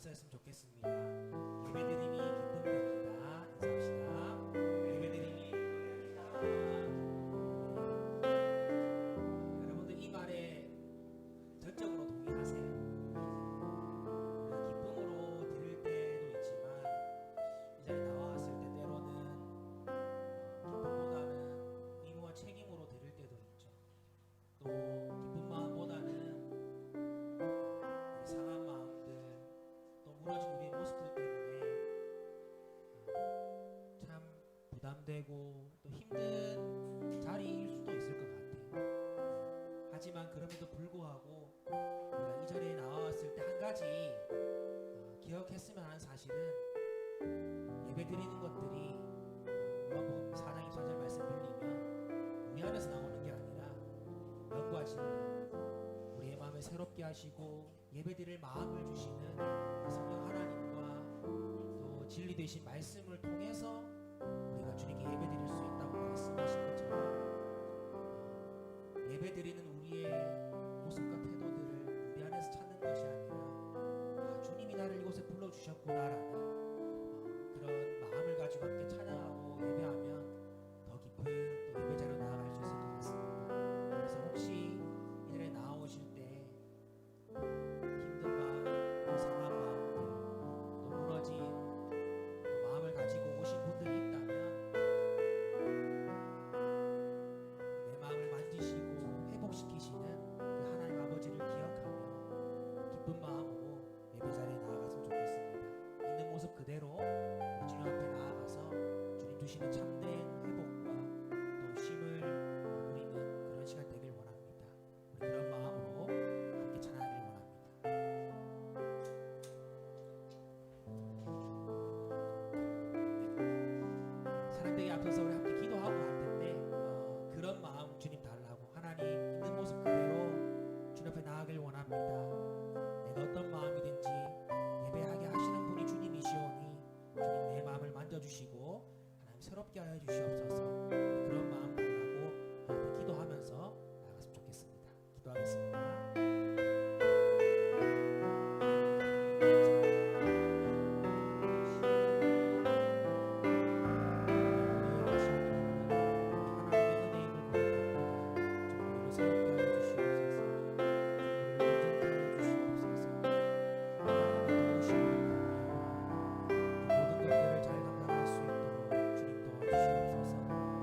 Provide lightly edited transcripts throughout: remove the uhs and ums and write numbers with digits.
인사했으면 좋겠습니다. 예배드림이 기쁨됩니다. 인사합시다. 예배드림이 기쁨됩니다. 여러분들 이 말에 전적으로 동의하세요? 우리가 기쁨으로 드릴 때도 있지만 이 자리에 나왔을 때 때로는 기쁨보다는 의무와 책임으로 드릴 때도 있죠. 또 기쁜 마음보다는 상한 마음들, 또 무너진 우리의 모습들 때문에 참 부담되고 또 힘든 자리일 수도 있을 것 같아요. 하지만 그럼에도 불구하고 우리가 이 자리에 나왔을 때 한 가지 기억했으면 하는 사실은 예배 드리는 것들이 요한복음 4장 24절 말씀 빌리면 우리 안에서 나오는 게 아니라 영과 진리, 우리의 마음을 새롭게 하시고 예배드릴 마음을 주시는 성령 하나님과 또 진리 되신 말씀을 통해서 우리가 주님께 예배드릴 수 있다고 말씀하신 것처럼 예배드리는 우리의 모습과 태도들을 우리 안에서 찾는 것이 아니라 주님이 나를 이곳에 불러주셨구나라는 그런 마음을 가지고 함께 찬양하고 예배하면 더 깊은 또 예배자로 나아갈 수 있을 것 같습니다. 그래서 혹시 이 자리에 나오실 때 힘든 마음, 또 상한 마음들, 또 무너진 또 마음을 가지고 오신 분들이 있다면 내 마음을 만지시고 회복시키시는 그 하나님 아버지를 기억하며 기쁜 마음으로 예배 자리에 나아갔으면 좋겠습니다. 있는 모습 그대로 주님 앞에 나아가서 주님 주시는 참된 회복과 또 쉼을 누리는 그런 시간 되길 원합니다. 우리 그런 마음으로 함께 찬양하길 원합니다. 사람들에게 앞서서 우리 함께 기도하고 할 텐데 그런 마음 주님 달라고, 하나님 있는 모습 그대로 주님 앞에 나아가길 원합니다. 내가 어떤 마음이든지 예배하게 하시는 분이 주님이시오니 주님 내 마음을 만져주시고 하나님 새롭게 하여 주시옵소서. 그런 마음 달라고 함께 기도하면서 나아갔으면 좋겠습니다. 기도하겠습니다. 모든 것들을 잘 감당할 수 있도록 주님 도와주시옵소서.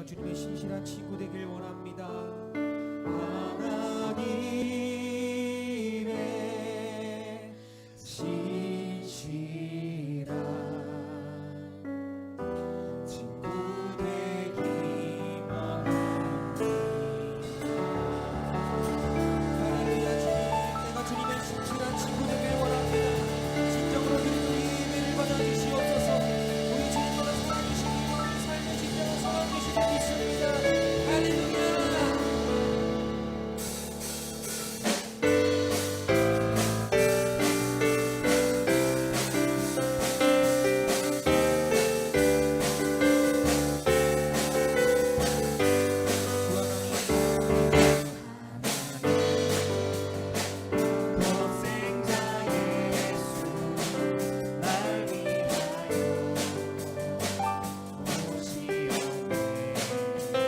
주님의 신실한 친구 되길 원합니다. 하나님의 신실한 친구 되길 원합니다. 할렐루야. 주님, 내가 주님의 신실한 친구 되길 원합니다. 진정으로 드리는 이 예배를 받아주시옵소서. 우리 주님으로 살아주시니 우리 삶의 진정한 살아주시니 믿습니다. 할렐루야. 독생자 예수 날 위하여 오시옵네.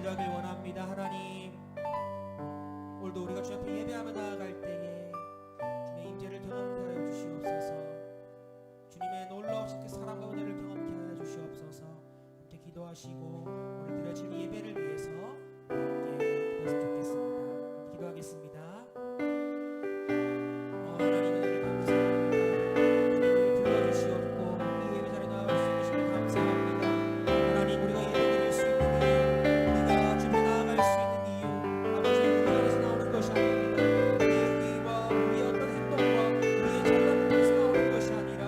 일하길 원합니다. 하나님, 오늘도 우리가 주 앞에 예배하며 나아갈 때에 주님의 임재를 경험케 하여 주시옵소서. 주님의 놀라우신 그 사랑과 은혜를 경험케 하여 주시옵소서. 함께 기도하시고 오늘 드려질 예배를 위해서 함께 기도했으면 좋겠습니다. 기도하겠습니다. 하나님 은혜를 감사합니다. 주님을 불러주시옵고 이 예배 자리에 나올 수 있으심을 감사합니다. 하나님, 우리가 예배 드릴 수 있는 이유, 우리가 주님 나아갈 수 있는 이유, 아버지 우리 안에서 나오는 것이 아닙니다. 우리의 의와 우리의 어떤 행동과 우리의 잘난 것에서 나오는 것이 아니라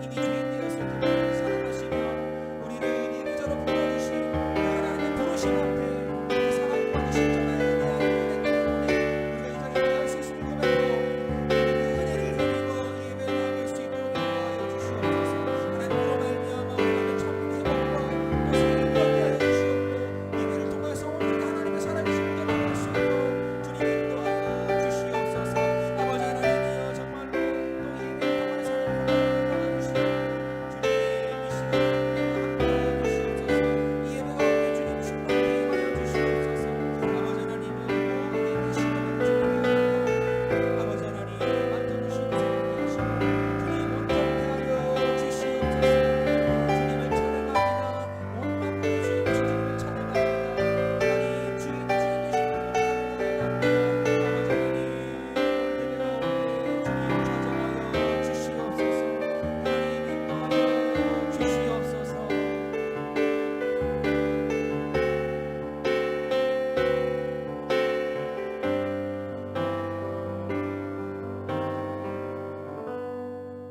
이미 주인 되었을 때 사랑하시며 우리를 예배자로 불러주신 그 하나님의 부르심 앞에 이 사랑과 그 신전의 은혜 안에 있기 때문에 우리가 이 자리에 나갈 수 있음을 고백하고 그 은혜를 드리고 예배에 나갈 수 있도록 인도하여 주시옵소서. 하나님, 그로 말미암아 우리가 참된 회복과 또 생명을 얻게 하여 주시옵고 예배를 통해서 온전히 하나님의 살아계심을 경험할 수 있도록 주님 인도하여 주시옵소서. 아버지 하나님이여, 정말로 또 예배를 통한 삶을 도와주시고 주님 이 시간에 함께하여 주시옵소서. 이 예배 가운데 주님 충만히 임하여 주시옵소서. 아버지 하나님, 모든 예배 시간을 주님께 아버지 하나님 맡겨주시고 새롭게 하시고 주님 온전케 하여 주시옵소서. 주님을 찬양합니다. 온 마음으로 주님을 찬양합니다. 하나님, 주인 되신 분을 감사합니다. 아버지 하나님, 예배 가운데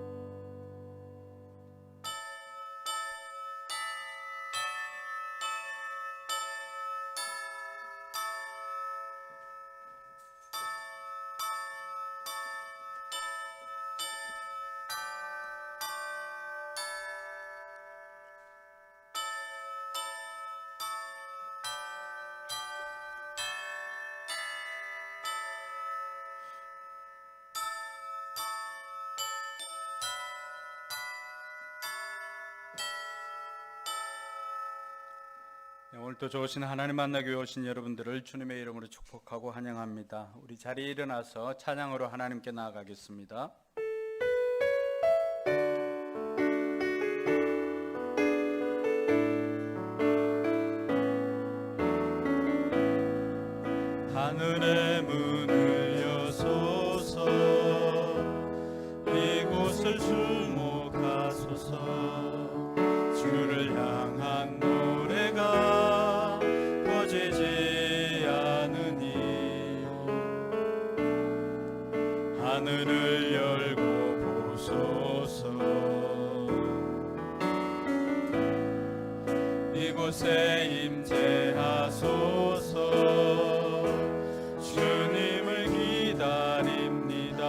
주님 찾아가여 주시옵소서. 하나님, 인도하여 주시옵소서. 네, 오늘도 좋으신 하나님 만나기 위해 오신 여러분들을 주님의 이름으로 축복하고 환영합니다. 우리 자리에 일어나서 찬양으로 하나님께 나아가겠습니다. 하늘의 문을 여소서, 이곳을 주목하소서. 주를 향한 노래가 꺼지지 않으니 하늘을 열고 보소서. 이곳에 임재하소서. 주님을 기다립니다.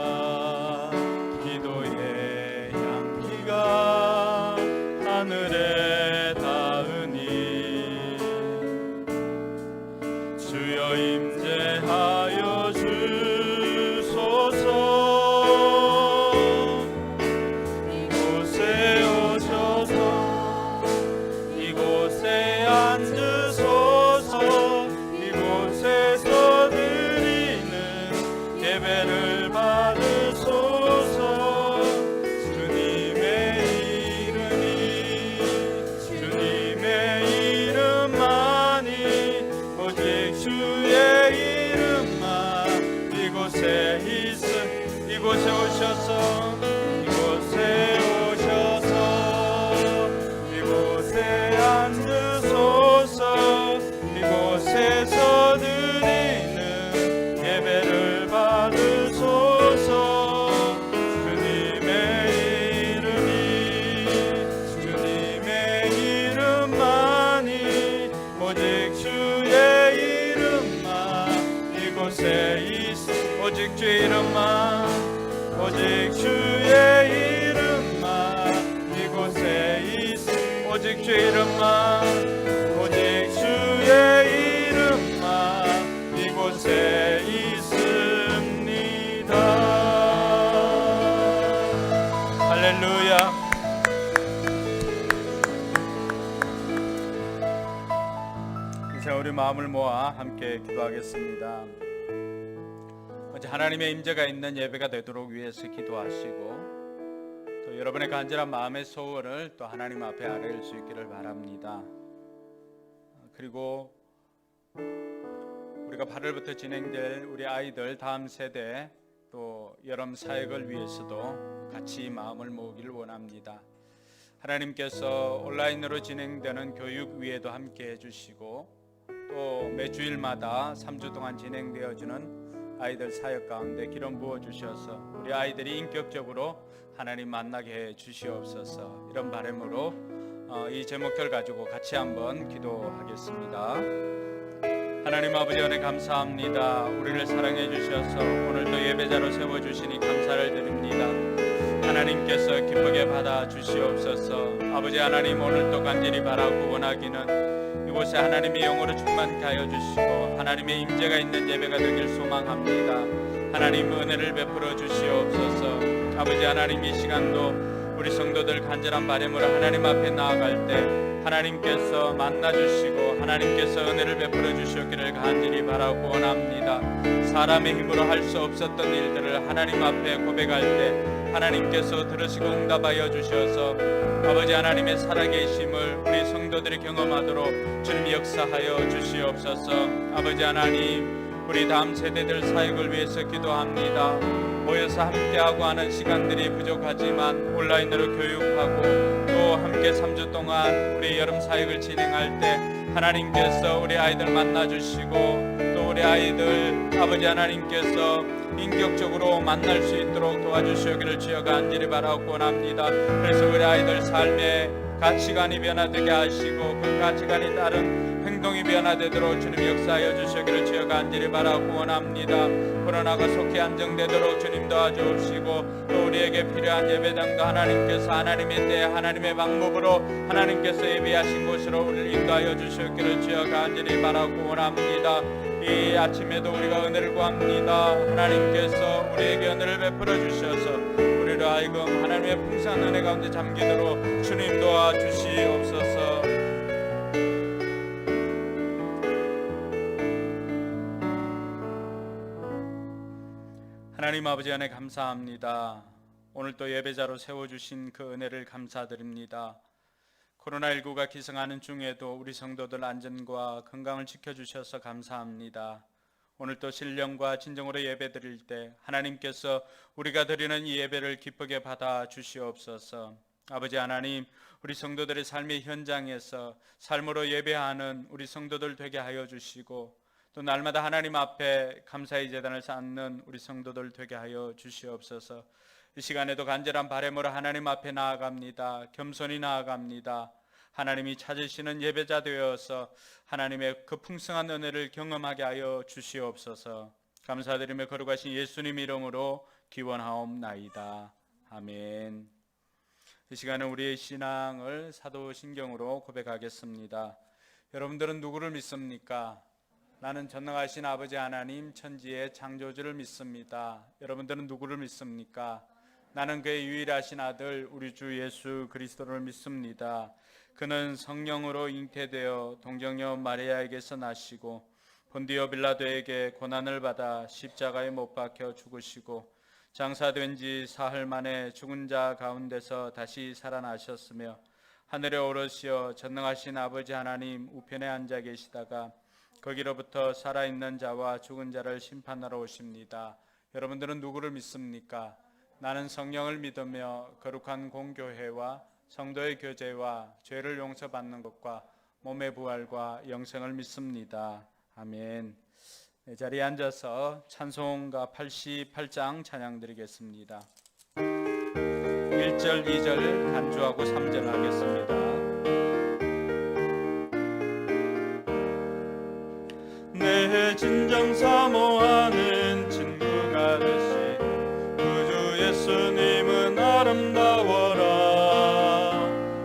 기도의 향기가 하늘에 닿으니 주여 임재하여 주소서. 이곳에 오셔서 이곳에 앉으소서. 이곳에서 드리는 예배를 받으소서. 주님의 이름만이 오직 주의 이름만 이곳에 오셔서 이곳에 앉으소서. 이곳에서 드리는 예배를 받으소서. 주님의 이름만이 오직 주의 이름만 이곳에 오직 주의 이름만 오직 주의 이름만 이곳에 오직 주의 이름만 오직 주의 이름만 이곳에 있습니다. 할렐루야. 이제 우리 우리 마음을 모아 함께 기도하겠습니다. 어제 하나님의 임재가 있는 예배가 되도록 위해서 기도하시고 또 여러분의 간절한 마음의 소원을 또 하나님 앞에 아뢰일 수 있기를 바랍니다. 그리고 우리가 8월부터 진행될 우리 아이들 다음 세대 또 여름 사역을 위해서도 같이 마음을 모으기를 원합니다. 하나님께서 온라인으로 진행되는 교육 위에도 함께 해주시고 또 매주일마다 3주 동안 진행되어지는 아이들 사역 가운데 기름 부어주셔서 우리 아이들이 인격적으로 하나님 만나게 해 주시옵소서. 이런 바람으로 이 제목들 가지고 같이 한번 기도하겠습니다. 하나님 아버지 은혜 감사합니다. 우리를 사랑해 주셔서 오늘도 예배자로 세워주시니 감사를 드립니다. 하나님께서 기쁘게 받아 주시옵소서. 아버지 하나님, 오늘도 간절히 바라고 원하기는 이곳에 하나님의 영으로 충만케 하여 주시고 하나님의 임재가 있는 예배가 되길 소망합니다. 하나님 은혜를 베풀어 주시옵소서. 아버지 하나님, 이 시간도 우리 성도들 간절한 바람으로 하나님 앞에 나아갈 때 하나님께서 만나주시고 하나님께서 은혜를 베풀어 주시기를 간절히 바라고 원합니다. 사람의 힘으로 할 수 없었던 일들을 하나님 앞에 고백할 때 하나님께서 들으시고 응답하여 주셔서 아버지 하나님의 살아계심을 우리 성도들이 경험하도록 주님 역사하여 주시옵소서. 아버지 하나님, 우리 다음 세대들 사역을 위해서 기도합니다. 모여서 함께하고 하는 시간들이 부족하지만 온라인으로 교육하고 또 함께 3주 동안 우리 여름 사역을 진행할 때 하나님께서 우리 아이들 만나주시고 또 우리 아이들 아버지 하나님께서 인격적으로 만날 수 있도록 도와주시기를 주여 간절히 바라고 원합니다. 그래서 우리 아이들 삶의 가치관이 변화되게 하시고 그 가치관이 따른 행동이 변화되도록 주님 역사하여 주시기를 주여 간절히 바라고 원합니다. 코로나가 속히 안정되도록 주님 도와주옵시고 또 우리에게 필요한 예배당도 하나님께서 하나님의 때 하나님의 방법으로 하나님께서 예비하신 곳으로 우리를 인도하여 주시기를 주여 간절히 바라고 원합니다. 이 아침에도 우리가 은혜를 구합니다. 하나님께서 우리에게 은혜를 베풀어 주셔서 우리로 하여금 하나님의 풍성한 은혜 가운데 잠기도록 주님 도와주시옵소서. 하나님 아버지 안에 감사합니다. 오늘 또 예배자로 세워주신 그 은혜를 감사드립니다. 코로나19가 기승하는 중에도 우리 성도들 안전과 건강을 지켜주셔서 감사합니다. 오늘 또 신령과 진정으로 예배 드릴 때 하나님께서 우리가 드리는 이 예배를 기쁘게 받아 주시옵소서. 아버지 하나님, 우리 성도들의 삶의 현장에서 삶으로 예배하는 우리 성도들 되게 하여 주시고 또 날마다 하나님 앞에 감사의 제단을 쌓는 우리 성도들 되게 하여 주시옵소서. 이 시간에도 간절한 바람으로 하나님 앞에 나아갑니다. 겸손히 나아갑니다. 하나님이 찾으시는 예배자 되어서 하나님의 그 풍성한 은혜를 경험하게 하여 주시옵소서. 감사드리며 거룩하신 예수님 이름으로 기원하옵나이다. 아멘. 이 시간은 우리의 신앙을 사도신경으로 고백하겠습니다. 여러분들은 누구를 믿습니까? 나는 전능하신 아버지 하나님 천지의 창조주를 믿습니다. 여러분들은 누구를 믿습니까? 나는 그의 유일하신 아들 우리 주 예수 그리스도를 믿습니다. 그는 성령으로 잉태되어 동정녀 마리아에게서 나시고 본디오 빌라도에게 고난을 받아 십자가에 못 박혀 죽으시고 장사된 지 사흘 만에 죽은 자 가운데서 다시 살아나셨으며 하늘에 오르시어 전능하신 아버지 하나님 우편에 앉아 계시다가 거기로부터 살아있는 자와 죽은 자를 심판하러 오십니다. 여러분들은 누구를 믿습니까? 나는 성령을 믿으며 거룩한 공교회와 성도의 교제와 죄를 용서받는 것과 몸의 부활과 영생을 믿습니다. 아멘. 네, 자리에 앉아서 찬송가 88장 찬양 드리겠습니다. 1절, 2절 간주하고 3절 하겠습니다. 내 진정 사모하는 친구가 되신 구주 예수님은 아름다워라.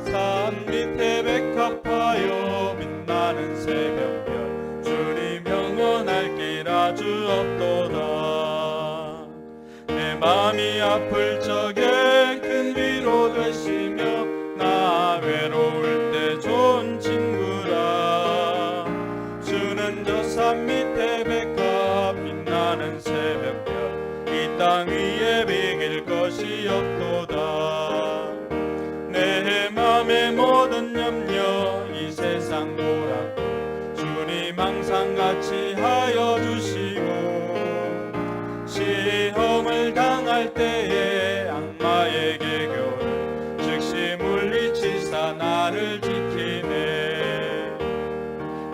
산 밑에 백합하여 빛나는 새벽별 주님 영원할 길 아주 없도다. 내 마음이 아플 적에 큰 위로 되시며 나 외로울 때 좋은 친구라. 주는 주는 저 산 밑에 백합 빛나는 새벽별 이 땅 위에 비길 것이 없도다. 내 맘의 모든 염려 이 세상 보라고 주님 항상 같이 하여 주시고 시험을 당할 때에 악마의 계교를 즉시 물리치사 나를 지키네.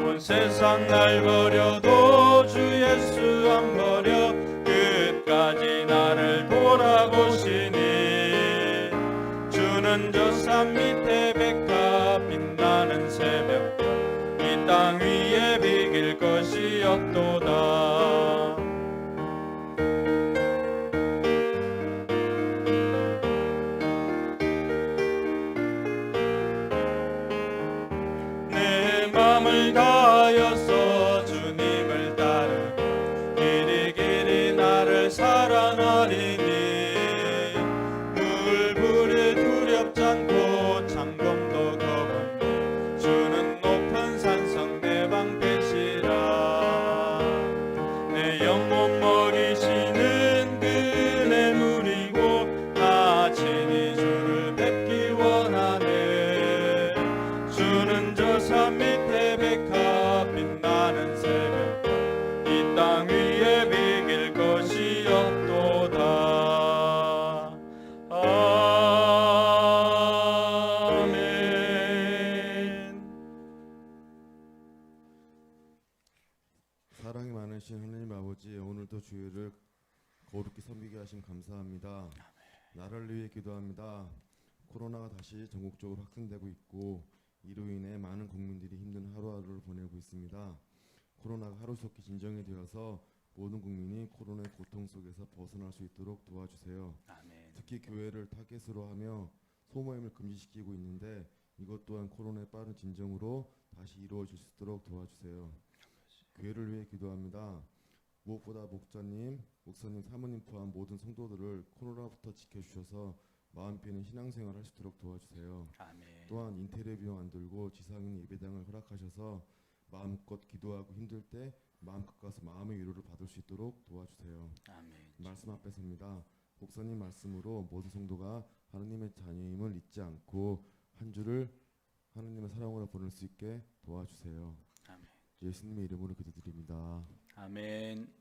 온 세상 날 버려도 주 예수 안 버려 끝까지 나를 돌아보시니 주는 저 산 밑에 백합 빛나는 새벽별 이 땅 위에 비길 것이 없도다. 내 맘을 다하여서 주님을 따르며 길이 길이 나를 사랑하리니 물불이 두렵지 않고 창검도 겁없네. 주는 높은 산성 내 방패시라. 내 영혼 먹이시는 그네 누리고 나 친히 주를 뵙기 원하네. 주는 저 산 밑에 백합 빛나는 새벽별 이 땅 위에 비길 것이 없도다. 아멘. 사랑이 많으신 하나님 아버지, 오늘도 주의를 거룩히 섬기게 하심 감사합니다. 나라를 위해 기도합니다. 코로나가 다시 전국적으로 확산되고 있고 이로 인해 많은 국민들이 힘든 하루하루를 보내고 있습니다. 코로나가 하루속히 진정이 되어서 모든 국민이 코로나의 고통 속에서 벗어날 수 있도록 도와주세요. 아멘. 특히 교회를 타겟으로 하며 소모임을 금지시키고 있는데 이것 또한 코로나의 빠른 진정으로 다시 이루어질 수 있도록 도와주세요. 교회를 위해 기도합니다. 무엇보다 목사님, 사모님 포함 모든 성도들을 코로나부터 지켜주셔서 마음 편히 신앙생활을 할 수 있도록 도와주세요. 아멘. 또한 인테리어 비용 안 들고 지상인 예배당을 허락하셔서 마음껏 기도하고 힘들 때 마음껏 가서 마음의 위로를 받을 수 있도록 도와주세요. 아멘. 말씀 앞에 섭니다. 목사님 말씀으로 모든 성도가 하나님의 자녀임을 잊지 않고 한 주를 하나님의 사랑으로 보낼 수 있게 도와주세요. 아멘. 예수님의 이름으로 기도드립니다. 아멘.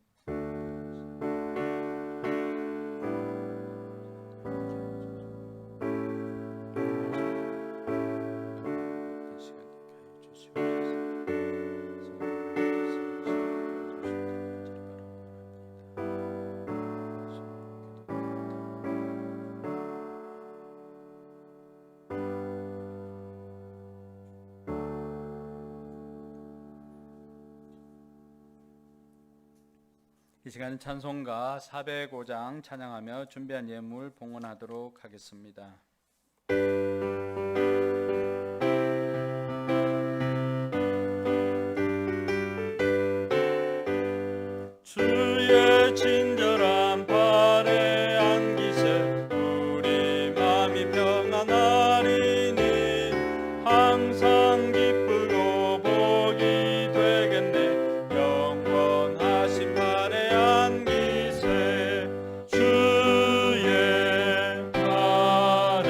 이 시간은 찬송가 405장 찬양하며 준비한 예물 봉헌하도록 하겠습니다. 주의 친절한 발에 안기세 우리 마음이 평안하리니 항상 기쁘고 복이 되겠네. 영원하신 발에 안기세 주의 발에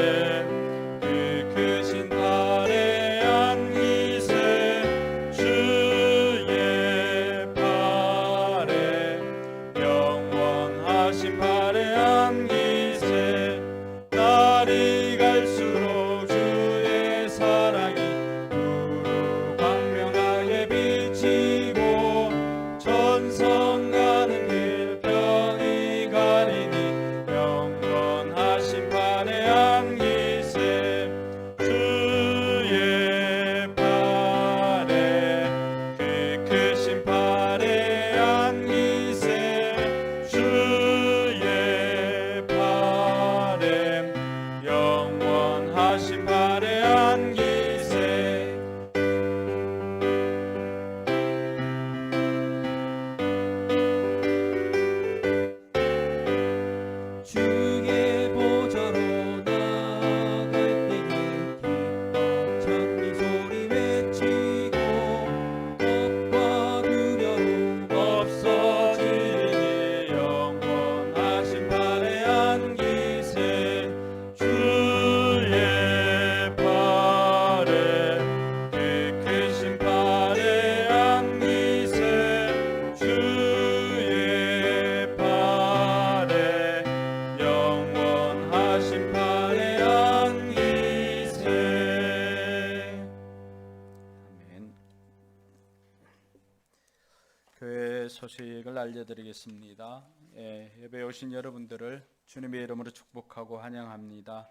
교회 소식을 알려드리겠습니다. 예배에 오신 여러분들을 주님의 이름으로 축복하고 환영합니다.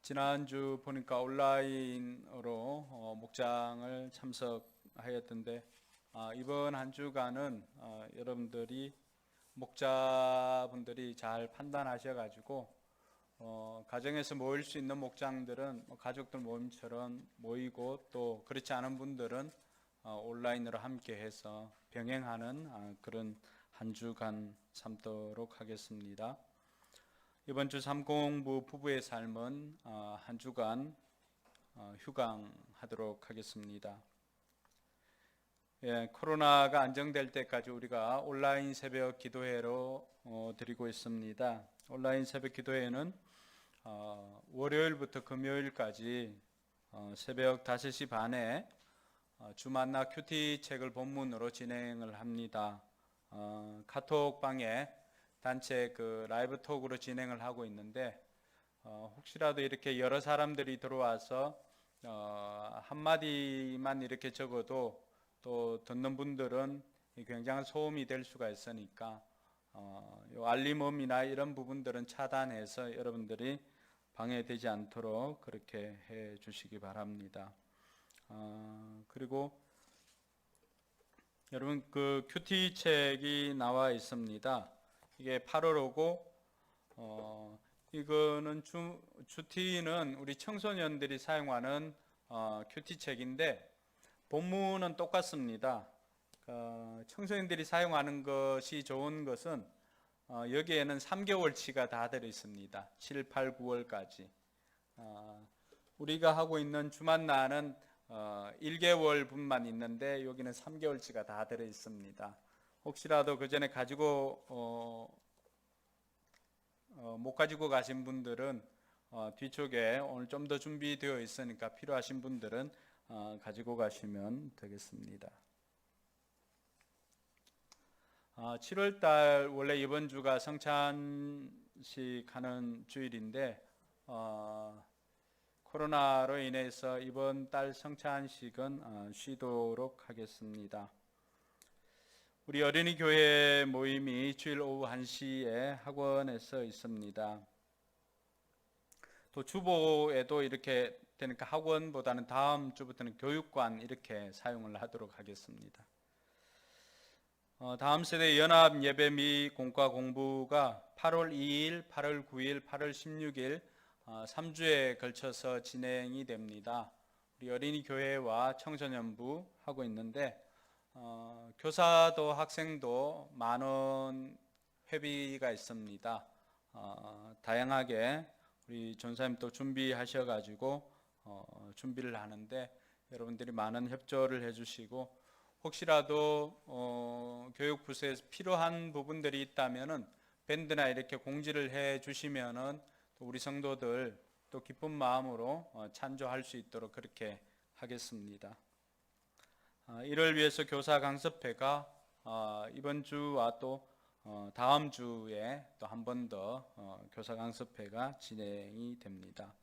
지난주 보니까 온라인으로 목장을 참석하였던데 이번 한 주간은 여러분들이 목자분들이 잘 판단하셔가지고 가정에서 모일 수 있는 목장들은 가족들 모임처럼 모이고 또 그렇지 않은 분들은 온라인으로 함께해서 병행하는 그런 한 주간 삼도록 하겠습니다. 이번 주 삼공부 부부의 삶은 한 주간 휴강하도록 하겠습니다. 코로나가 안정될 때까지 우리가 온라인 새벽 기도회로 드리고 있습니다. 온라인 새벽 기도회는 월요일부터 금요일까지 새벽 5시 반에 주만나 큐티 책을 본문으로 진행을 합니다. 카톡방에 단체 라이브 톡으로 진행을 하고 있는데 혹시라도 이렇게 여러 사람들이 들어와서 한마디만 이렇게 적어도 또 듣는 분들은 굉장한 소음이 될 수가 있으니까 요 알림음이나 이런 부분들은 차단해서 여러분들이 방해되지 않도록 그렇게 해 주시기 바랍니다. 그리고 여러분 그 큐티 책이 나와 있습니다. 이게 8월호고 이거는 큐티는 우리 청소년들이 사용하는 큐티 책인데 본문은 똑같습니다. 청소년들이 사용하는 것이 좋은 것은 여기에는 3개월치가 다 들어 있습니다. 7, 8, 9월까지. 우리가 하고 있는 주만나는 1개월 분만 있는데 여기는 3개월치가 다 들어 있습니다. 혹시라도 그 전에 가지고 못 가지고 가신 분들은 뒤쪽에 오늘 좀 더 준비되어 있으니까 필요하신 분들은 가지고 가시면 되겠습니다. 7월달 원래 이번 주가 성찬식 하는 주일인데 코로나로 인해서 이번 달 성찬식은 쉬도록 하겠습니다. 우리 어린이 교회 모임이 주일 오후 1시에 학원에서 있습니다. 또 주보에도 이렇게 되니까 학원보다는 다음 주부터는 교육관 이렇게 사용을 하도록 하겠습니다. 다음 세대 연합 예배 및 공과 공부가 8월 2일, 8월 9일, 8월 16일 3주에 걸쳐서 진행이 됩니다. 우리 어린이 교회와 청소년부 하고 있는데 교사도 학생도 만원 회비가 있습니다. 다양하게 우리 전사님 또 준비하셔가지고 준비를 하는데 여러분들이 많은 협조를 해주시고 혹시라도 교육부서에서 필요한 부분들이 있다면은 밴드나 이렇게 공지를 해주시면은 또 우리 성도들 또 기쁜 마음으로 찬조할 수 있도록 그렇게 하겠습니다. 이를 위해서 교사 강습회가 이번 주와 또 다음 주에 또 한 번 더 교사 강습회가 진행이 됩니다.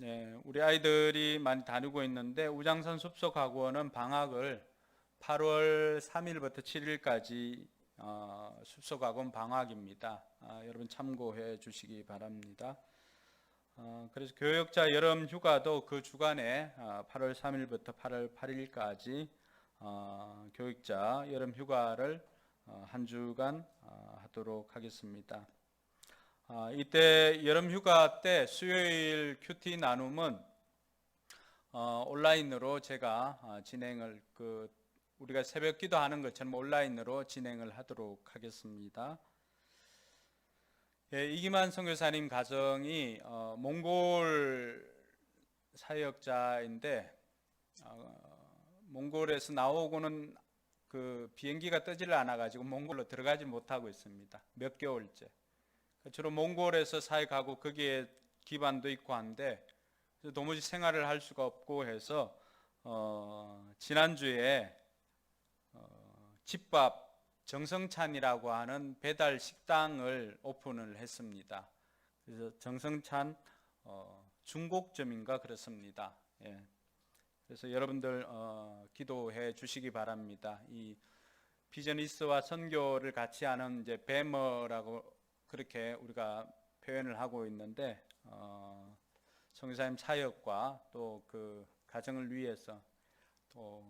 네, 우리 아이들이 많이 다니고 있는데 우장선 숲속학원은 방학을 8월 3일부터 7일까지 숲속학원 방학입니다. 여러분 참고해 주시기 바랍니다. 그래서 교역자 여름 휴가도 그 주간에 8월 3일부터 8월 8일까지 교육자 여름 휴가를 한 주간 하도록 하겠습니다. 이때 여름 휴가 때 수요일 큐티 나눔은 온라인으로 제가 진행을 우리가 새벽 기도하는 것처럼 온라인으로 진행을 하도록 하겠습니다. 이기만 선교사님 가정이 몽골 사역자인데 몽골에서 나오고는 그 비행기가 뜨지를 않아 가지고 몽골로 들어가지 못하고 있습니다. 몇 개월째. 주로 몽골에서 사역하고 거기에 기반도 있고 한데 도무지 생활을 할 수가 없고 해서 지난주에 집밥 정성찬이라고 하는 배달 식당을 오픈을 했습니다. 그래서 정성찬 중곡점인가 그렇습니다. 예. 그래서 여러분들 기도해 주시기 바랍니다. 이 비전리스트와 선교를 같이 하는 이제 배머라고 그렇게 우리가 표현을 하고 있는데 선교사님 사역과 또 그 가정을 위해서 또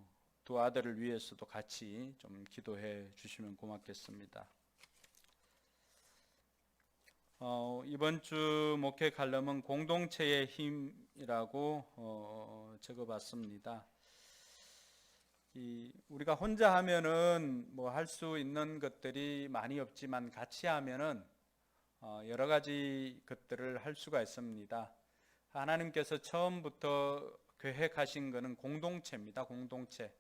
두 아들을 위해서도 같이 좀 기도해 주시면 고맙겠습니다. 이번 주 목회 칼럼은 공동체의 힘이라고 적어봤습니다. 우리가 혼자 하면은 뭐 할 수 있는 것들이 많이 없지만 같이 하면은 여러 가지 것들을 할 수가 있습니다. 하나님께서 처음부터 계획하신 것은 공동체입니다. 공동체.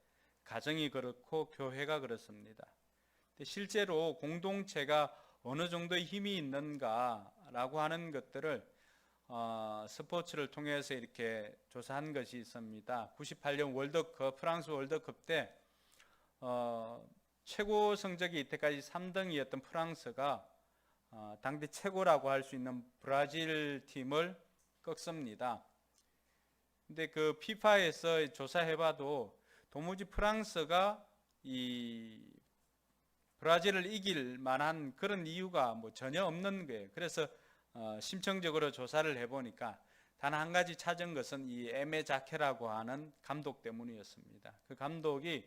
가정이 그렇고 교회가 그렇습니다. 근데 실제로 공동체가 어느 정도의 힘이 있는가라고 하는 것들을 스포츠를 통해서 이렇게 조사한 것이 있습니다. 98년 월드컵, 프랑스 월드컵 때 최고 성적이 이때까지 3등이었던 프랑스가 당대 최고라고 할 수 있는 브라질 팀을 꺾습니다. 근데 그 피파에서 조사해봐도 도무지 프랑스가 이 브라질을 이길 만한 그런 이유가 뭐 전혀 없는 거예요. 그래서 심층적으로 조사를 해보니까 단 한 가지 찾은 것은 이 에메 자케라고 하는 감독 때문이었습니다. 그 감독이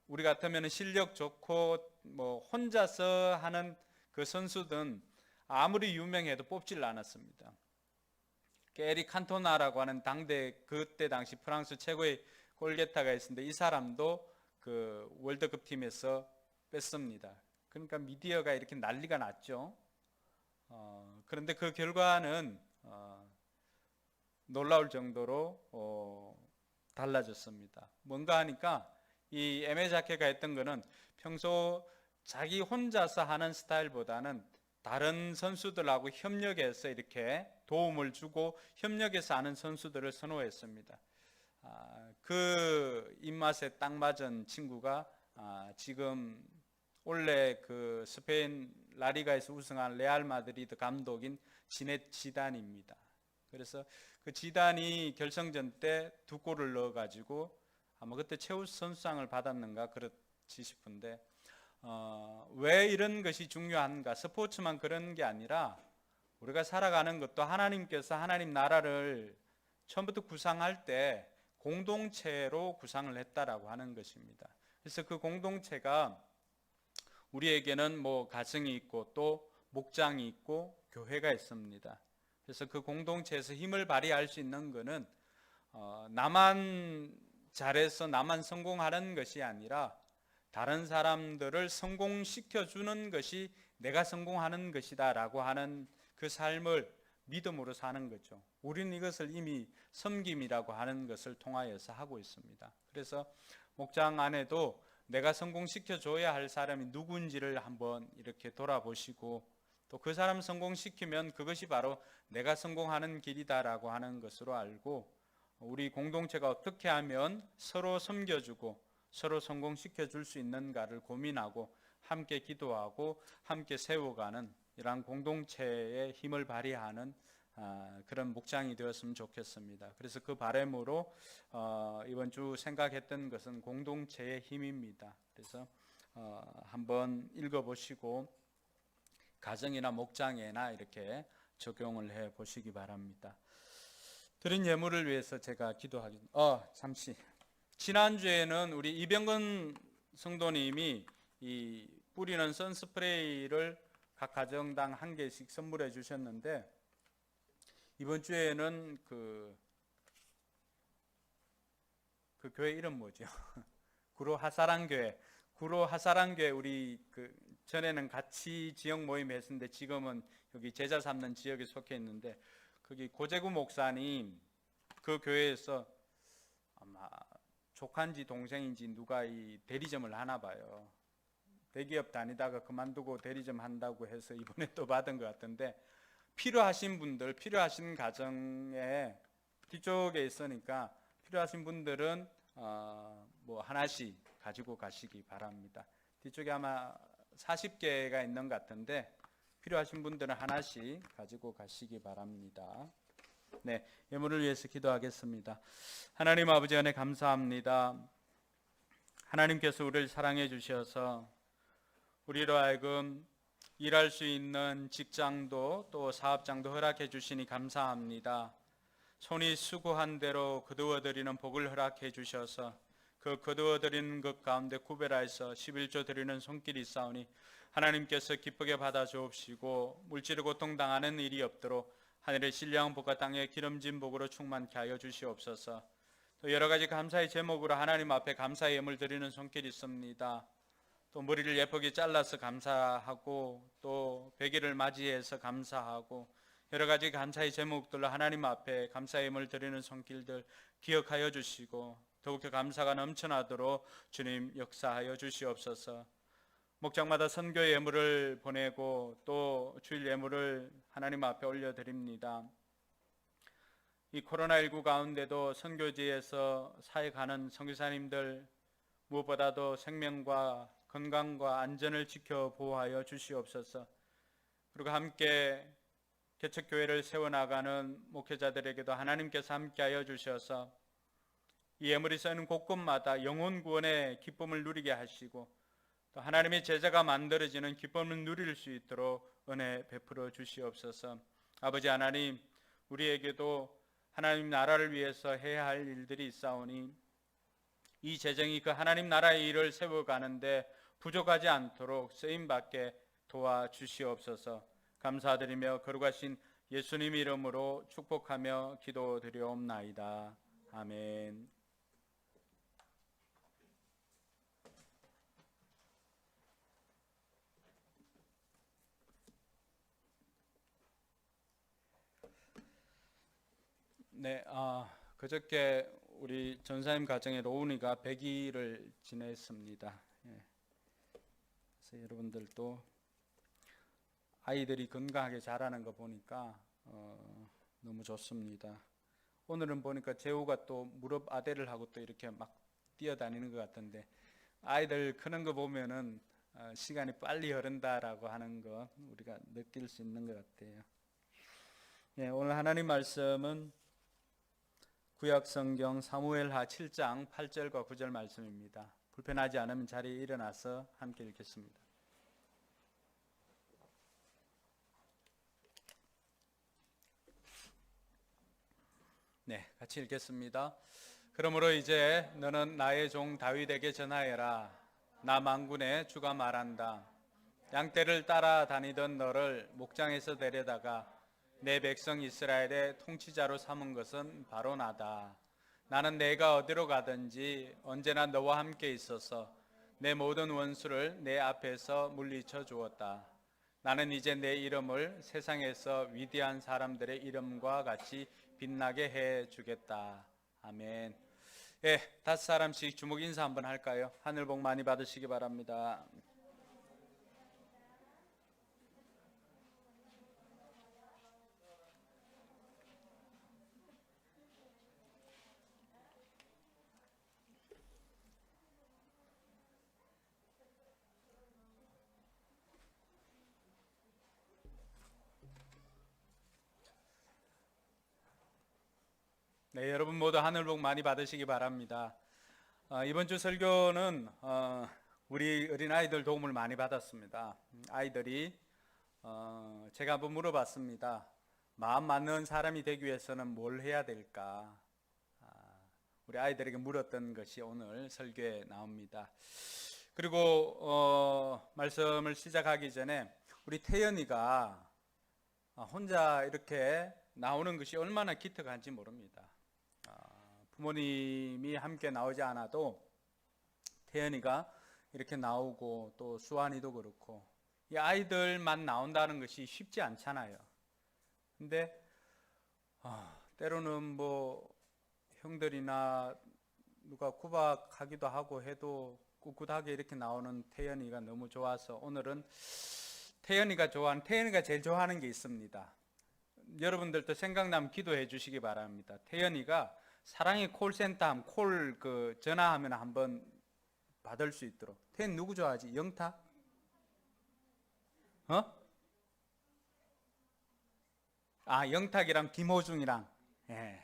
우리 같으면 실력 좋고 뭐 혼자서 하는 그 선수든 아무리 유명해도 뽑지를 않았습니다. 에리 칸토나라고 하는 그때 당시 프랑스 최고의 골게타가 있었는데 이 사람도 그 월드컵 팀에서 뺐습니다. 그러니까 미디어가 이렇게 난리가 났죠. 그런데 그 결과는 놀라울 정도로 달라졌습니다. 뭔가 하니까 이 에메 자케가 했던 거는 평소 자기 혼자서 하는 스타일보다는 다른 선수들하고 협력해서 이렇게 도움을 주고 협력해서 하는 선수들을 선호했습니다. 그 입맛에 딱 맞은 친구가 지금 원래 그 스페인 라리가에서 우승한 레알 마드리드 감독인 지넷 지단입니다. 그래서 그 지단이 결승전 때 2골을 넣어가지고 아마 그때 최우 선수상을 받았는가 그렇지 싶은데 왜 이런 것이 중요한가? 스포츠만 그런 게 아니라 우리가 살아가는 것도 하나님께서 하나님 나라를 처음부터 구상할 때 공동체로 구상을 했다라고 하는 것입니다. 그래서 그 공동체가 우리에게는 뭐 가정이 있고 또 목장이 있고 교회가 있습니다. 그래서 그 공동체에서 힘을 발휘할 수 있는 것은 나만 잘해서 나만 성공하는 것이 아니라 다른 사람들을 성공시켜 주는 것이 내가 성공하는 것이다 라고 하는 그 삶을 믿음으로 사는 거죠. 우리는 이것을 이미 섬김이라고 하는 것을 통하여서 하고 있습니다. 그래서 목장 안에도 내가 성공시켜 줘야 할 사람이 누군지를 한번 이렇게 돌아보시고 또 그 사람 성공시키면 그것이 바로 내가 성공하는 길이다라고 하는 것으로 알고 우리 공동체가 어떻게 하면 서로 섬겨주고 서로 성공시켜 줄 수 있는가를 고민하고 함께 기도하고 함께 세워가는 이러한 공동체의 힘을 발휘하는 그런 목장이 되었으면 좋겠습니다. 그래서 그 바람으로 이번 주 생각했던 것은 공동체의 힘입니다. 그래서 한번 읽어보시고 가정이나 목장에나 이렇게 적용을 해 보시기 바랍니다. 드린 예물을 위해서 제가 기도하겠습니다. 잠시 지난주에는 우리 이병건 성도님이 이 뿌리는 선스프레이를 각 가정당 1개씩 선물해 주셨는데 이번 주에는 그 교회 이름 뭐죠? 구로 하사랑교회 우리 그 전에는 같이 지역 모임 했었는데 지금은 여기 제자 삼는 지역에 속해 있는데 거기 고재구 목사님 그 교회에서 아마 조카인지 동생인지 누가 이 대리점을 하나 봐요. 대기업 다니다가 그만두고 대리점 한다고 해서 이번에 또 받은 것 같은데 필요하신 분들, 필요하신 가정에 뒤쪽에 있으니까 필요하신 분들은 뭐 하나씩 가지고 가시기 바랍니다. 뒤쪽에 아마 40개가 있는 것 같은데 필요하신 분들은 하나씩 가지고 가시기 바랍니다. 네, 예물을 위해서 기도하겠습니다. 하나님 아버지 은혜 감사합니다. 하나님께서 우리를 사랑해 주셔서 우리로 하여금 일할 수 있는 직장도 또 사업장도 허락해 주시니 감사합니다. 손이 수고한 대로 거두어드리는 복을 허락해 주셔서 그 거두어드리는 것 가운데 구별하여서 11조 드리는 손길이 있사오니 하나님께서 기쁘게 받아 주옵시고 물질의 고통당하는 일이 없도록 하늘의 신령한 복과 땅의 기름진 복으로 충만케 하여 주시옵소서. 또 여러 가지 감사의 제목으로 하나님 앞에 감사의 예물 드리는 손길이 있습니다. 또 머리를 예쁘게 잘라서 감사하고 또 100일을 맞이해서 감사하고 여러 가지 감사의 제목들로 하나님 앞에 감사의 예물 드리는 손길들 기억하여 주시고 더욱더 감사가 넘쳐나도록 주님 역사하여 주시옵소서. 목장마다 선교 예물을 보내고 또 주일 예물을 하나님 앞에 올려드립니다. 이 코로나19 가운데도 선교지에서 사역하는 선교사님들 무엇보다도 생명과 건강과 안전을 지켜 보호하여 주시옵소서. 그리고 함께 개척교회를 세워나가는 목회자들에게도 하나님께서 함께하여 주셔서 이 예물이 쓰는 곳곳마다 영혼 구원의 기쁨을 누리게 하시고 또 하나님의 제자가 만들어지는 기쁨을 누릴 수 있도록 은혜 베풀어 주시옵소서. 아버지 하나님, 우리에게도 하나님 나라를 위해서 해야 할 일들이 있사오니 이 재정이 그 하나님 나라의 일을 세워가는데 부족하지 않도록 쓰임받게 도와주시옵소서. 감사드리며 거룩하신 예수님 이름으로 축복하며 기도드리옵나이다. 아멘. 네, 그저께 우리 전사님 가정의 로운이가 100일을 지냈습니다. 예. 그래서 여러분들도 아이들이 건강하게 자라는 거 보니까 너무 좋습니다. 오늘은 보니까 재우가 또 무릎 아대를 하고 또 이렇게 막 뛰어다니는 것 같은데 아이들 크는 거 보면은 시간이 빨리 흐른다라고 하는 거 우리가 느낄 수 있는 것 같아요. 예, 오늘 하나님 말씀은 구약성경 사무엘하 7장 8절과 9절 말씀입니다. 불편하지 않으면 자리에 일어나서 함께 읽겠습니다. 네, 같이 읽겠습니다. 그러므로 이제 너는 나의 종 다윗에게 전하여라. 나 만군의 주가 말한다. 양떼를 따라다니던 너를 목장에서 데려다가 내 백성 이스라엘의 통치자로 삼은 것은 바로 나다. 나는 내가 어디로 가든지 언제나 너와 함께 있어서 내 모든 원수를 내 앞에서 물리쳐 주었다. 나는 이제 내 이름을 세상에서 위대한 사람들의 이름과 같이 빛나게 해 주겠다. 아멘. 예, 5사람씩 주목 인사 한번 할까요? 하늘 복 많이 받으시기 바랍니다. 네, 여러분 모두 하늘 복 많이 받으시기 바랍니다. 이번 주 설교는 우리 어린아이들 도움을 많이 받았습니다. 아이들이 제가 한번 물어봤습니다. 마음 맞는 사람이 되기 위해서는 뭘 해야 될까? 우리 아이들에게 물었던 것이 오늘 설교에 나옵니다. 그리고 말씀을 시작하기 전에 우리 태연이가 혼자 이렇게 나오는 것이 얼마나 기특한지 모릅니다. 부모님이 함께 나오지 않아도 태연이가 이렇게 나오고 또 수환이도 그렇고 이 아이들만 나온다는 것이 쉽지 않잖아요. 근데 때로는 뭐 형들이나 누가 구박하기도 하고 해도 꿋꿋하게 이렇게 나오는 태연이가 너무 좋아서 오늘은 태연이가 제일 좋아하는 게 있습니다. 여러분들도 생각나면 기도해 주시기 바랍니다. 태연이가 사랑의 콜센터 하면 전화하면 한번 받을 수 있도록. 태연 누구 좋아하지? 영탁? 영탁이랑 김호중이랑 예.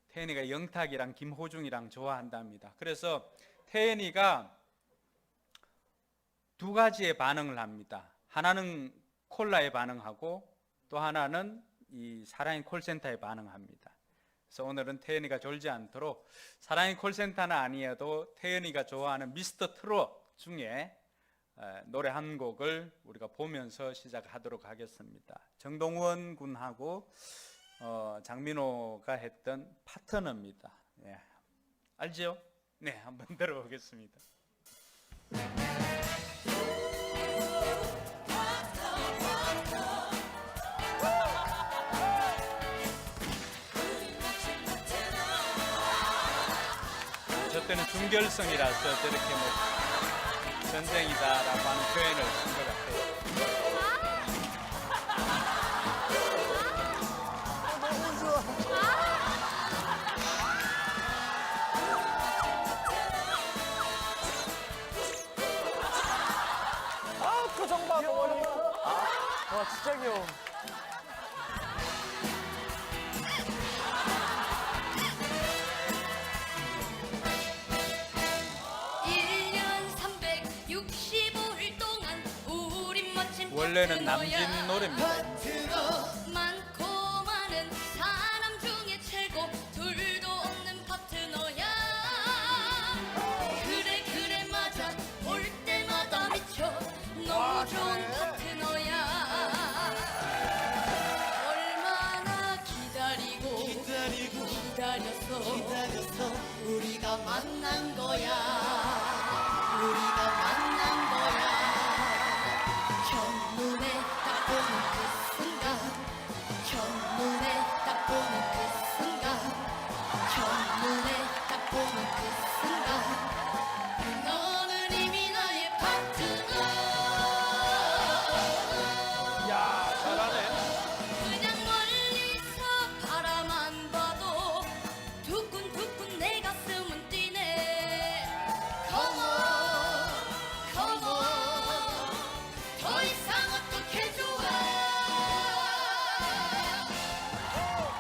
태연이가 영탁이랑 김호중이랑 좋아한답니다. 그래서 태연이가 두 가지의 반응을 합니다. 하나는 콜라에 반응하고 또 하나는 이 사랑의 콜센터에 반응합니다. 그래서 오늘은 태연이가 졸지 않도록 사랑의 콜센터는 아니어도 태연이가 좋아하는 미스터 트롯 중에 노래 한 곡을 우리가 보면서 시작하도록 하겠습니다. 정동원 군하고 장민호가 했던 파트너입니다. 예. 알죠? 네, 한번 들어보겠습니다. 저 때는 준결승이라서 저렇게 뭐 전쟁이다라고 하는 표현을 쓴 것 같아요. 표정 봐, 와, 진짜 귀여워. 원래는 남진 노래입니다. 많고 많은 사람 중에 최고 둘도 없는 파트너야. 그래 그래 맞아 볼 때마다 미쳐 너무 좋은 파트너야. 얼마나 기다리고 기다렸어 우리가 만난 거야. 우리가 만난 거야. 첫눈에 딱 보는 그 순간 첫눈에 딱 보는 그 순간 첫눈에 딱 보는 그 순간 너는 이미 나의 파트너. 야, 잘하네. 그냥 멀리서 바라만 봐도 두근두근 내 가슴은 뛰네. Come on, come on. 더 이상 어떻게 좋아.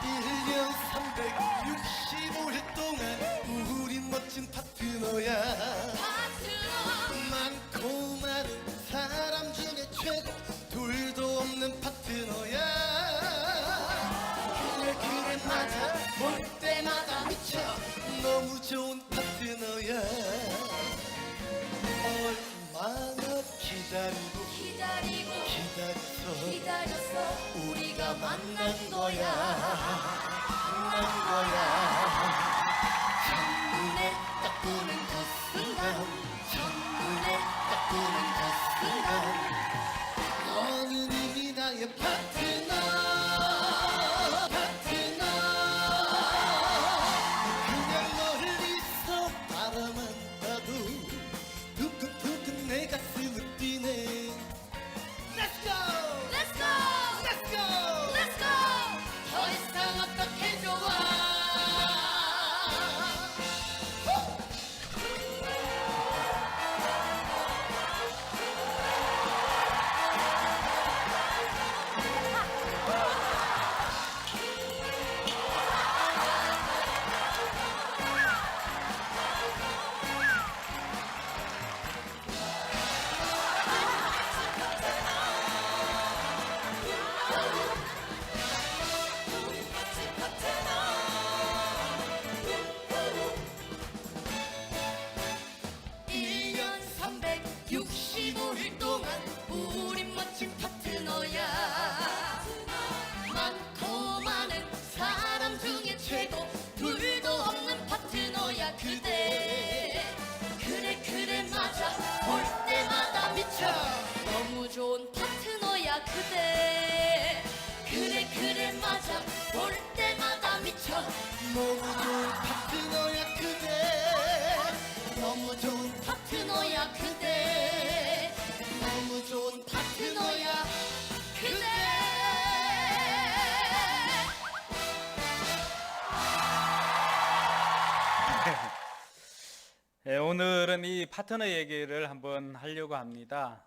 1년 365일 동안 우린 멋진 파트너야. 파트너 많고 많은 사람 중에 최고 둘도 없는 파트너야. 그래 맞아 볼 때마다 미쳐 너무 좋은 파트너야. 얼마나 기다리고 기다렸어 우리가 만난 거야. 만난 거야. 첫눈에 딱 보는 그 순간 첫눈에 딱 보는 그 순간 너는 이미 나의 파트너. 그냥 멀리서 바라만 봐도 두근두근 내 가슴을 뛰네. Let's go! Let's go! Let's go! Let's go! 더 이상 어떻게 좋아. 좋은 파트너야 그대. 그래 그래 맞아 볼 때마다 미쳐. 너무 좋은 파트너야 그대. 너무 좋은 파트너야 그대. 너무 좋은 파트너야 그대. 네, 오늘은 이 파트너 얘기를 한번 하려고 합니다.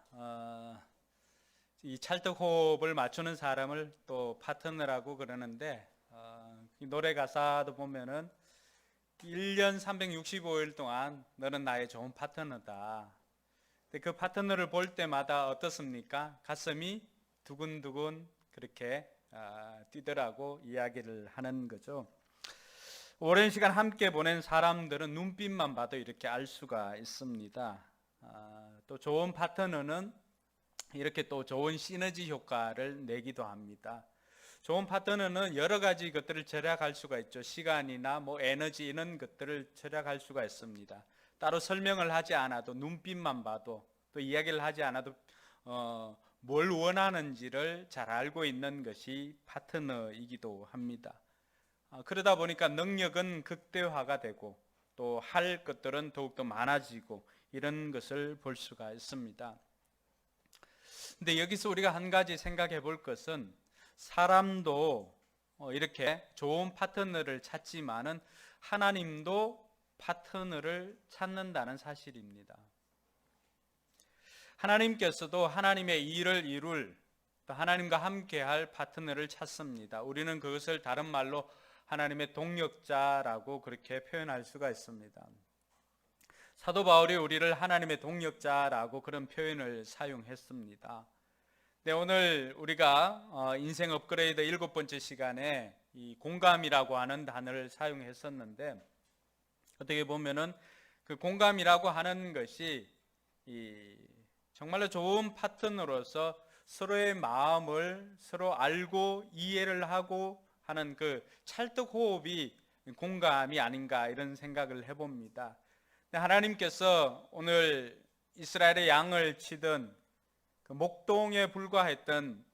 이 찰떡호흡을 맞추는 사람을 또 파트너라고 그러는데 이 노래 가사도 보면은 1년 365일 동안 너는 나의 좋은 파트너다. 근데 그 파트너를 볼 때마다 어떻습니까? 가슴이 두근두근 그렇게 뛰더라고 이야기를 하는 거죠. 오랜 시간 함께 보낸 사람들은 눈빛만 봐도 이렇게 알 수가 있습니다. 또 좋은 파트너는 이렇게 또 좋은 시너지 효과를 내기도 합니다. 좋은 파트너는 여러 가지 것들을 절약할 수가 있죠. 시간이나 에너지 이런 것들을 절약할 수가 있습니다. 따로 설명을 하지 않아도 눈빛만 봐도 또 이야기를 하지 않아도 뭘 원하는지를 잘 알고 있는 것이 파트너이기도 합니다. 그러다 보니까 능력은 극대화가 되고 또 할 것들은 더욱더 많아지고 이런 것을 볼 수가 있습니다. 근데 여기서 우리가 한 가지 생각해 볼 것은 사람도 이렇게 좋은 파트너를 찾지만은 하나님도 파트너를 찾는다는 사실입니다. 하나님께서도 하나님의 일을 이룰 또 하나님과 함께할 파트너를 찾습니다. 우리는 그것을 다른 말로 하나님의 동력자라고 그렇게 표현할 수가 있습니다. 사도 바울이 우리를 하나님의 동력자라고 그런 표현을 사용했습니다. 네, 오늘 우리가 인생 업그레이드 7번째 시간에 이 공감이라고 하는 단어를 사용했었는데 어떻게 보면은 그 공감이라고 하는 것이 정말로 좋은 파트너로서 서로의 마음을 서로 알고 이해를 하고 하는 그 찰떡호흡이 공감이 아닌가 이런 생각을 해봅니다. 하나님께서 오늘 이스라엘의 양을 치던 그 목동에 불과했던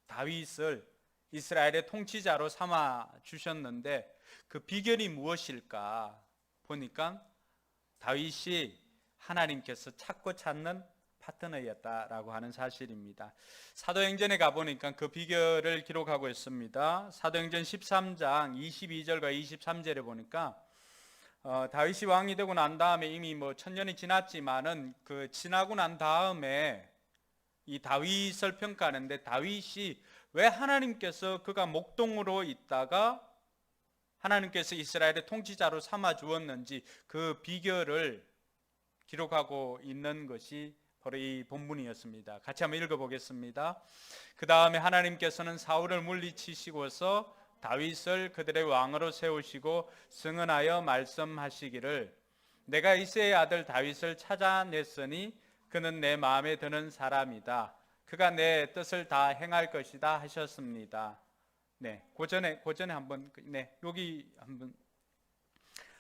다윗을 이스라엘의 통치자로 삼아 주셨는데 그 비결이 무엇일까 보니까 다윗이 하나님께서 찾고 찾는 파트너였다라고 하는 사실입니다. 사도행전에 가보니까 그 비결을 기록하고 있습니다. 사도행전 13장 22절과 23절에 보니까 다윗이 왕이 되고 난 다음에 이미 1000년이 지났지만은 그 지나고 난 다음에 이 다윗을 평가하는데 다윗이 왜 하나님께서 그가 목동으로 있다가 하나님께서 이스라엘의 통치자로 삼아 주었는지 그 비결을 기록하고 있는 것이 바로 이 본문이었습니다. 같이 한번 읽어보겠습니다. 그 다음에 하나님께서는 사울을 물리치시고서 다윗을 그들의 왕으로 세우시고 승언하여 말씀하시기를 내가 이새의 아들 다윗을 찾아냈으니 그는 내 마음에 드는 사람이다. 그가 내 뜻을 다 행할 것이다 하셨습니다. 네, 고전에 한번 여기 한번.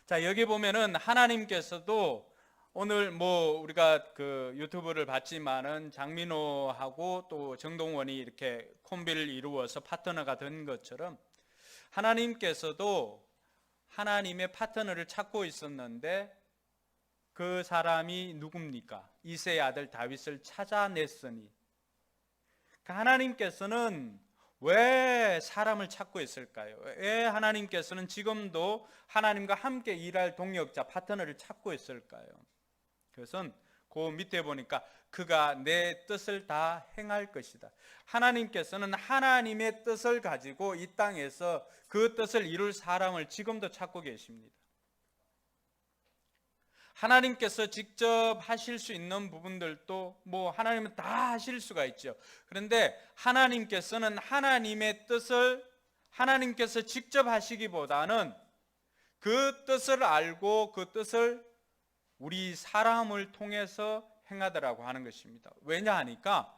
자, 여기 보면은 하나님께서도 오늘 우리가 그 유튜브를 봤지만은 장민호하고 또 정동원이 이렇게 콤비를 이루어서 파트너가 된 것처럼 하나님께서도 하나님의 파트너를 찾고 있었는데 그 사람이 누굽니까? 이새의 아들 다윗을 찾아냈으니. 하나님께서는 왜 사람을 찾고 있을까요? 왜 하나님께서는 지금도 하나님과 함께 일할 동력자, 파트너를 찾고 있을까요? 그것은 그 밑에 보니까 그가 내 뜻을 다 행할 것이다. 하나님께서는 하나님의 뜻을 가지고 이 땅에서 그 뜻을 이룰 사람을 지금도 찾고 계십니다. 하나님께서 직접 하실 수 있는 부분들도 하나님은 다 하실 수가 있죠. 그런데 하나님께서는 하나님의 뜻을 하나님께서 직접 하시기보다는 그 뜻을 알고 그 뜻을 우리 사람을 통해서 행하더라고 하는 것입니다. 왜냐 하니까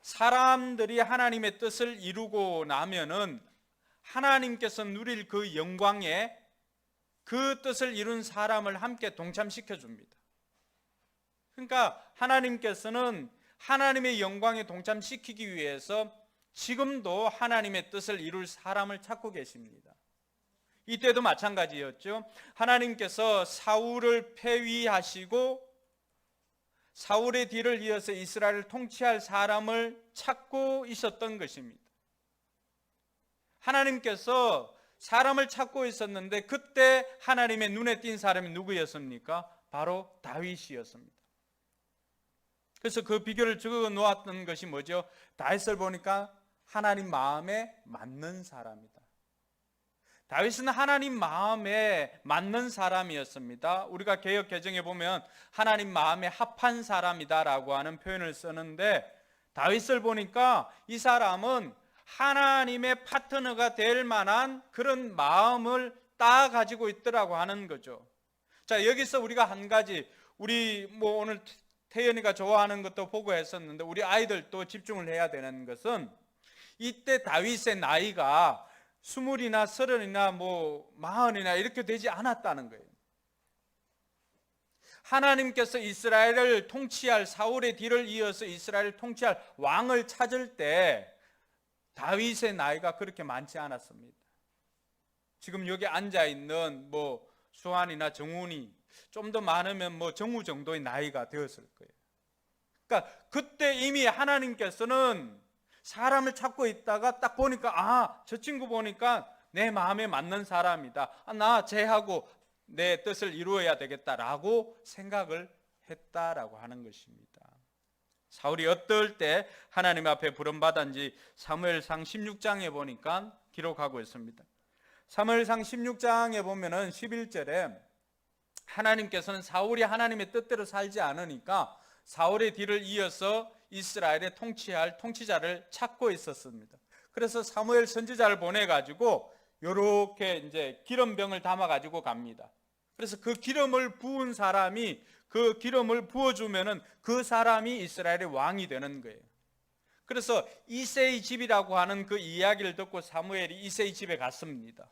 사람들이 하나님의 뜻을 이루고 나면은 하나님께서 누릴 그 영광에 그 뜻을 이룬 사람을 함께 동참시켜 줍니다. 그러니까 하나님께서는 하나님의 영광에 동참시키기 위해서 지금도 하나님의 뜻을 이룰 사람을 찾고 계십니다. 이때도 마찬가지였죠. 하나님께서 사울을 폐위하시고 사울의 뒤를 이어서 이스라엘을 통치할 사람을 찾고 있었던 것입니다. 하나님께서 사람을 찾고 있었는데 그때 하나님의 눈에 띈 사람이 누구였습니까? 바로 다윗이었습니다. 그래서 그 비결을 적어 놓았던 것이 뭐죠? 다윗을 보니까 하나님 마음에 맞는 사람이다. 다윗은 하나님 마음에 맞는 사람이었습니다. 우리가 개역 개정에 보면 하나님 마음에 합한 사람이다라고 하는 표현을 쓰는데, 다윗을 보니까 이 사람은 하나님의 파트너가 될 만한 그런 마음을 딱 가지고 있더라고 하는 거죠. 자, 여기서 우리가 한 가지, 우리 오늘 태연이가 좋아하는 것도 보고 했었는데 우리 아이들도 집중을 해야 되는 것은, 이때 다윗의 나이가 20이나 30이나 40이나 이렇게 되지 않았다는 거예요. 하나님께서 이스라엘을 통치할, 사울의 뒤를 이어서 이스라엘을 통치할 왕을 찾을 때 다윗의 나이가 그렇게 많지 않았습니다. 지금 여기 앉아 있는 수환이나 정훈이 좀 더 많으면 정우 정도의 나이가 되었을 거예요. 그러니까 그때 이미 하나님께서는 사람을 찾고 있다가 딱 보니까, 저 친구 보니까 내 마음에 맞는 사람이다, 나 쟤하고 내 뜻을 이루어야 되겠다라고 생각을 했다라고 하는 것입니다. 사울이 어떨 때 하나님 앞에 부름받았는지 사무엘상 16장에 보니까 기록하고 있습니다. 사무엘상 16장에 보면은 11절에 하나님께서는 사울이 하나님의 뜻대로 살지 않으니까 사울의 뒤를 이어서 이스라엘에 통치할 통치자를 찾고 있었습니다. 그래서 사무엘 선지자를 보내가지고 요렇게 이제 기름병을 담아가지고 갑니다. 그래서 그 기름을 부은 사람이 그 기름을 부어주면은 그 사람이 이스라엘의 왕이 되는 거예요. 그래서 이새의 집이라고 하는 그 이야기를 듣고 사무엘이 이새의 집에 갔습니다.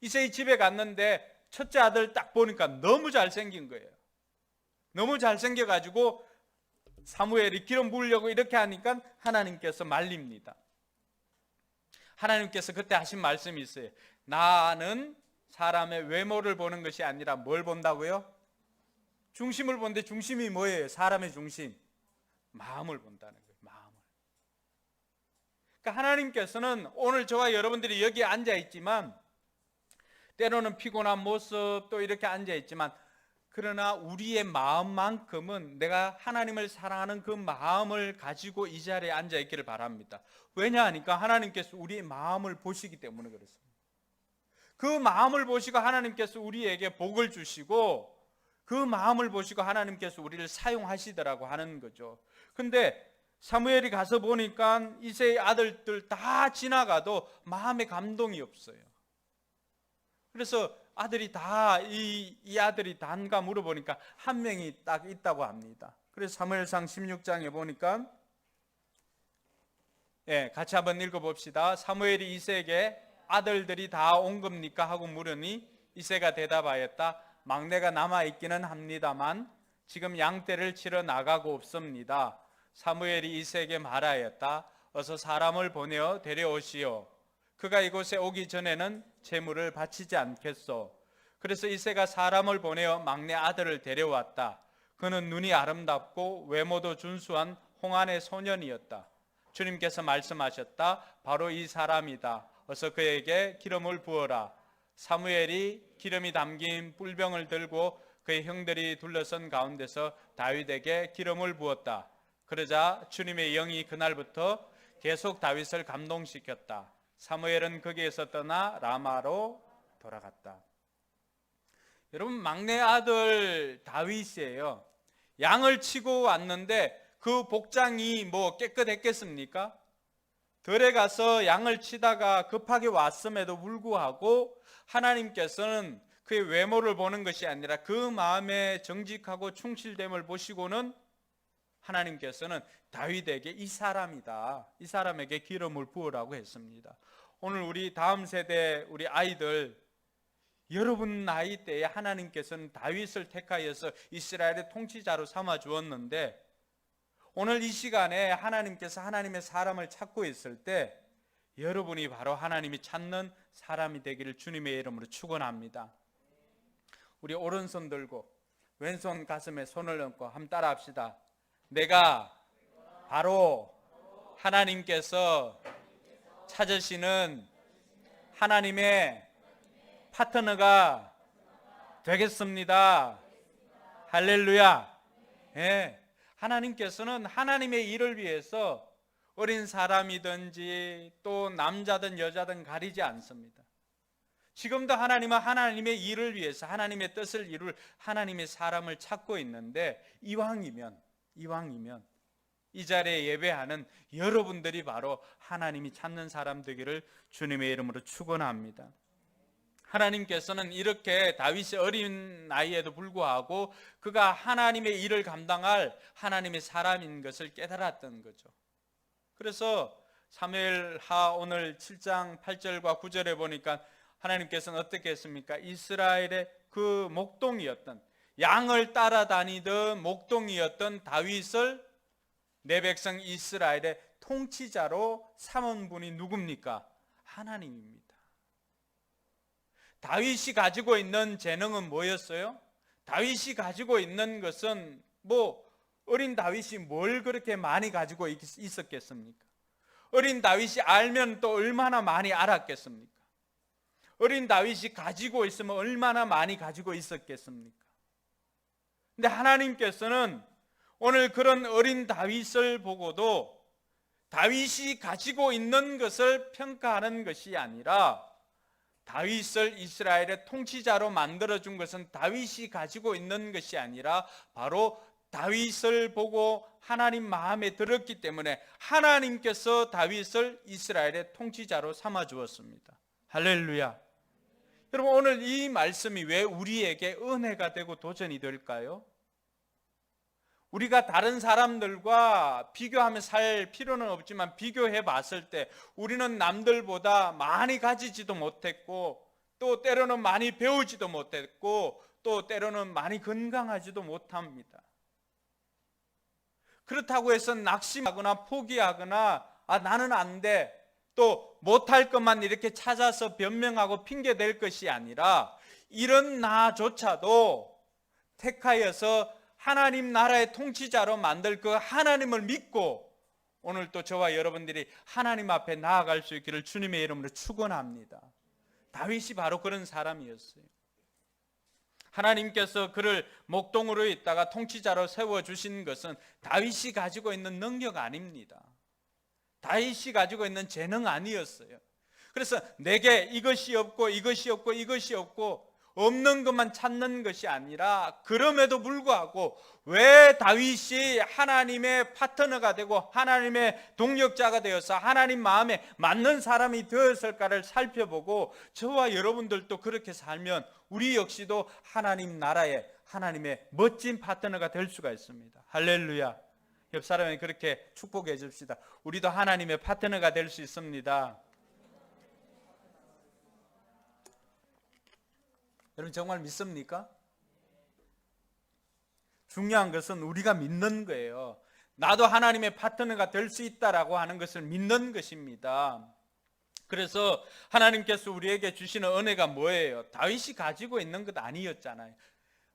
이새의 집에 갔는데 첫째 아들 딱 보니까 너무 잘생긴 거예요. 너무 잘생겨가지고 사무엘이 기름 부으려고 이렇게 하니까 하나님께서 말립니다. 하나님께서 그때 하신 말씀이 있어요. 나는 사람의 외모를 보는 것이 아니라 뭘 본다고요? 중심을 보는데 중심이 뭐예요? 사람의 중심, 마음을 본다는 거예요. 마음을. 그러니까 하나님께서는 오늘 저와 여러분들이 여기 앉아 있지만, 때로는 피곤한 모습 또 이렇게 앉아 있지만, 그러나 우리의 마음만큼은 내가 하나님을 사랑하는 그 마음을 가지고 이 자리에 앉아 있기를 바랍니다. 왜냐하니까 하나님께서 우리의 마음을 보시기 때문에 그렇습니다. 그 마음을 보시고 하나님께서 우리에게 복을 주시고, 그 마음을 보시고 하나님께서 우리를 사용하시더라고 하는 거죠. 근데 사무엘이 가서 보니까 이새의 아들들 다 지나가도 마음에 감동이 없어요. 그래서 아들이 다 이 아들이 단가 물어보니까 한 명이 딱 있다고 합니다. 그래서 사무엘상 16장에 보니까 같이 한번 읽어봅시다. 사무엘이 이새에게 아들들이 다 온 겁니까? 하고 물으니 이새가 대답하였다. 막내가 남아있기는 합니다만 지금 양떼를 치러 나가고 없습니다. 사무엘이 이새에게 말하였다. 어서 사람을 보내어 데려오시오. 그가 이곳에 오기 전에는 제물을 바치지 않겠소. 그래서 이새가 사람을 보내어 막내 아들을 데려왔다. 그는 눈이 아름답고 외모도 준수한 홍안의 소년이었다. 주님께서 말씀하셨다. 바로 이 사람이다. 어서 그에게 기름을 부어라. 사무엘이 기름이 담긴 뿔병을 들고 그의 형들이 둘러선 가운데서 다윗에게 기름을 부었다. 그러자 주님의 영이 그날부터 계속 다윗을 감동시켰다. 사무엘은 거기에서 떠나 라마로 돌아갔다. 여러분, 막내 아들 다윗이에요. 양을 치고 왔는데 그 복장이 깨끗했겠습니까? 들에 가서 양을 치다가 급하게 왔음에도 불구하고 하나님께서는 그의 외모를 보는 것이 아니라 그 마음의 정직하고 충실됨을 보시고는 하나님께서는 다윗에게 이 사람이다, 이 사람에게 기름을 부으라고 했습니다. 오늘 우리 다음 세대 우리 아이들, 여러분 나이 때에 하나님께서는 다윗을 택하여서 이스라엘의 통치자로 삼아 주었는데, 오늘 이 시간에 하나님께서 하나님의 사람을 찾고 있을 때 여러분이 바로 하나님이 찾는 사람이 되기를 주님의 이름으로 축원합니다. 우리 오른손 들고 왼손 가슴에 손을 얹고 한번 따라 합시다. 내가 바로 하나님께서 찾으시는 하나님의 파트너가 되겠습니다. 할렐루야. 하나님께서는 하나님의 일을 위해서 어린 사람이든지 또 남자든 여자든 가리지 않습니다. 지금도 하나님은 하나님의 일을 위해서 하나님의 뜻을 이룰 하나님의 사람을 찾고 있는데 이왕이면 이 자리에 예배하는 여러분들이 바로 하나님이 찾는 사람 되기를 주님의 이름으로 축원합니다. 하나님께서는 이렇게 다윗이 어린 나이에도 불구하고 그가 하나님의 일을 감당할 하나님의 사람인 것을 깨달았던 거죠. 그래서 사무엘하 오늘 7장 8절과 9절에 보니까 하나님께서는 어떻게 했습니까? 이스라엘의 그 목동이었던, 양을 따라다니던 목동이었던 다윗을 내 백성 이스라엘의 통치자로 삼은 분이 누굽니까? 하나님입니다. 다윗이 가지고 있는 재능은 뭐였어요? 다윗이 가지고 있는 것은 어린 다윗이 뭘 그렇게 많이 가지고 있었겠습니까? 어린 다윗이 알면 또 얼마나 많이 알았겠습니까? 어린 다윗이 가지고 있으면 얼마나 많이 가지고 있었겠습니까? 근데 하나님께서는 오늘 그런 어린 다윗을 보고도 다윗이 가지고 있는 것을 평가하는 것이 아니라 다윗을 이스라엘의 통치자로 만들어준 것은 다윗이 가지고 있는 것이 아니라 바로 다윗을 보고 하나님 마음에 들었기 때문에 하나님께서 다윗을 이스라엘의 통치자로 삼아 주었습니다. 할렐루야. 여러분, 오늘 이 말씀이 왜 우리에게 은혜가 되고 도전이 될까요? 우리가 다른 사람들과 비교하며 살 필요는 없지만 비교해 봤을 때 우리는 남들보다 많이 가지지도 못했고 또 때로는 많이 배우지도 못했고 또 때로는 많이 건강하지도 못합니다. 그렇다고 해서 낙심하거나 포기하거나 나는 안 돼, 또 못할 것만 이렇게 찾아서 변명하고 핑계댈 것이 아니라 이런 나조차도 택하여서 하나님 나라의 통치자로 만들 그 하나님을 믿고 오늘 또 저와 여러분들이 하나님 앞에 나아갈 수 있기를 주님의 이름으로 축원합니다. 다윗이 바로 그런 사람이었어요. 하나님께서 그를 목동으로 있다가 통치자로 세워주신 것은 다윗이 가지고 있는 능력 아닙니다. 다윗이 가지고 있는 재능 아니었어요. 그래서 내게 이것이 없고 이것이 없고 이것이 없고 없는 것만 찾는 것이 아니라 그럼에도 불구하고 왜 다윗이 하나님의 파트너가 되고 하나님의 동력자가 되어서 하나님 마음에 맞는 사람이 되었을까를 살펴보고 저와 여러분들도 그렇게 살면 우리 역시도 하나님 나라의 하나님의 멋진 파트너가 될 수가 있습니다. 할렐루야. 옆 사람이 그렇게 축복해 줍시다. 우리도 하나님의 파트너가 될 수 있습니다. 여러분 정말 믿습니까? 중요한 것은 우리가 믿는 거예요. 나도 하나님의 파트너가 될 수 있다라고 하는 것을 믿는 것입니다. 그래서 하나님께서 우리에게 주시는 은혜가 뭐예요? 다윗이 가지고 있는 것 아니었잖아요.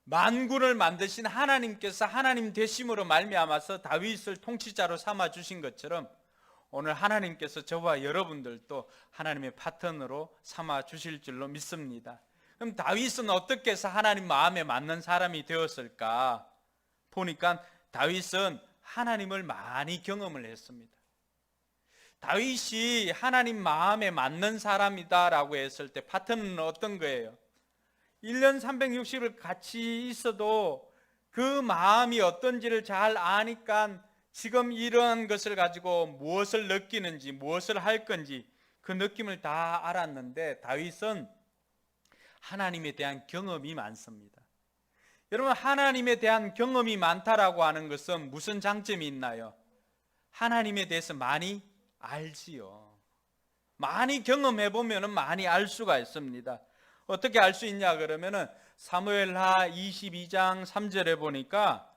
만군을 만드신 하나님께서 하나님 되심으로 말미암아서 다윗을 통치자로 삼아 주신 것처럼 오늘 하나님께서 저와 여러분들도 하나님의 파트너로 삼아 주실 줄로 믿습니다. 그럼 다윗은 어떻게 해서 하나님 마음에 맞는 사람이 되었을까? 보니까 다윗은 하나님을 많이 경험을 했습니다. 다윗이 하나님 마음에 맞는 사람이다라고 했을 때 파트너는 어떤 거예요? 1년 360일 같이 있어도 그 마음이 어떤지를 잘 아니까 지금 이러한 것을 가지고 무엇을 느끼는지 무엇을 할 건지 그 느낌을 다 알았는데 다윗은 하나님에 대한 경험이 많습니다. 여러분 하나님에 대한 경험이 많다라고 하는 것은 무슨 장점이 있나요? 하나님에 대해서 많이 알지요. 많이 경험해 보면 많이 알 수가 있습니다. 어떻게 알 수 있냐 그러면은 사무엘하 22장 3절에 보니까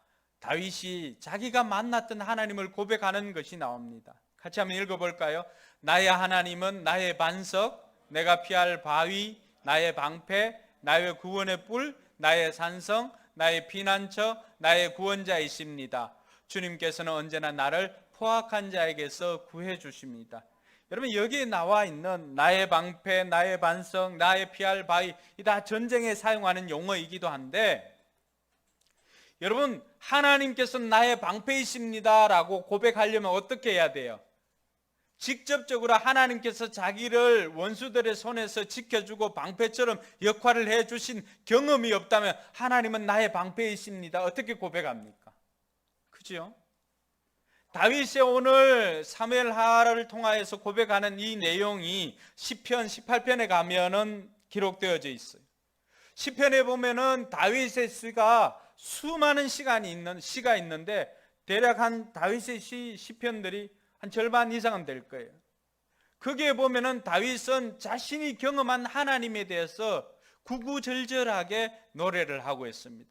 다윗이 자기가 만났던 하나님을 고백하는 것이 나옵니다. 같이 한번 읽어볼까요? 나의 하나님은 나의 반석, 내가 피할 바위, 나의 방패, 나의 구원의 뿔, 나의 산성, 나의 피난처, 나의 구원자이십니다. 주님께서는 언제나 나를 포악한 자에게서 구해 주십니다. 여러분 여기에 나와 있는 나의 방패, 나의 반석, 나의 피할 바위 이 다 전쟁에 사용하는 용어이기도 한데 여러분 하나님께서는 나의 방패이십니다 라고 고백하려면 어떻게 해야 돼요? 직접적으로 하나님께서 자기를 원수들의 손에서 지켜주고 방패처럼 역할을 해주신 경험이 없다면 하나님은 나의 방패이십니다. 어떻게 고백합니까? 그죠? 다윗이 오늘 사무엘하를 통하여서 고백하는 이 내용이 시편 18편에 가면은 기록되어져 있어요. 시편에 보면은 다윗의 시가 수많은 시가 있는데 대략 한 다윗의 시편들이 한 절반 이상은 될 거예요. 거기에 보면은 다윗은 자신이 경험한 하나님에 대해서 구구절절하게 노래를 하고 있습니다.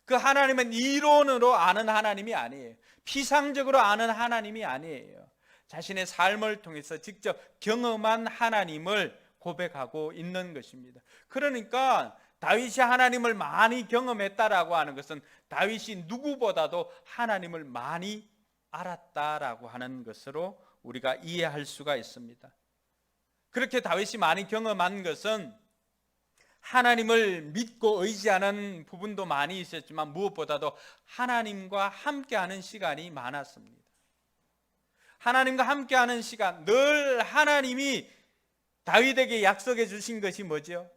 그 하나님은 이론으로 아는 하나님이 아니에요. 피상적으로 아는 하나님이 아니에요. 자신의 삶을 통해서 직접 경험한 하나님을 고백하고 있는 것입니다. 그러니까 다윗이 하나님을 많이 경험했다라고 하는 것은 다윗이 누구보다도 하나님을 많이 알았다라고 하는 것으로 우리가 이해할 수가 있습니다. 그렇게 다윗이 많이 경험한 것은 하나님을 믿고 의지하는 부분도 많이 있었지만 무엇보다도 하나님과 함께하는 시간이 많았습니다. 하나님과 함께하는 시간, 늘 하나님이 다윗에게 약속해 주신 것이 뭐죠?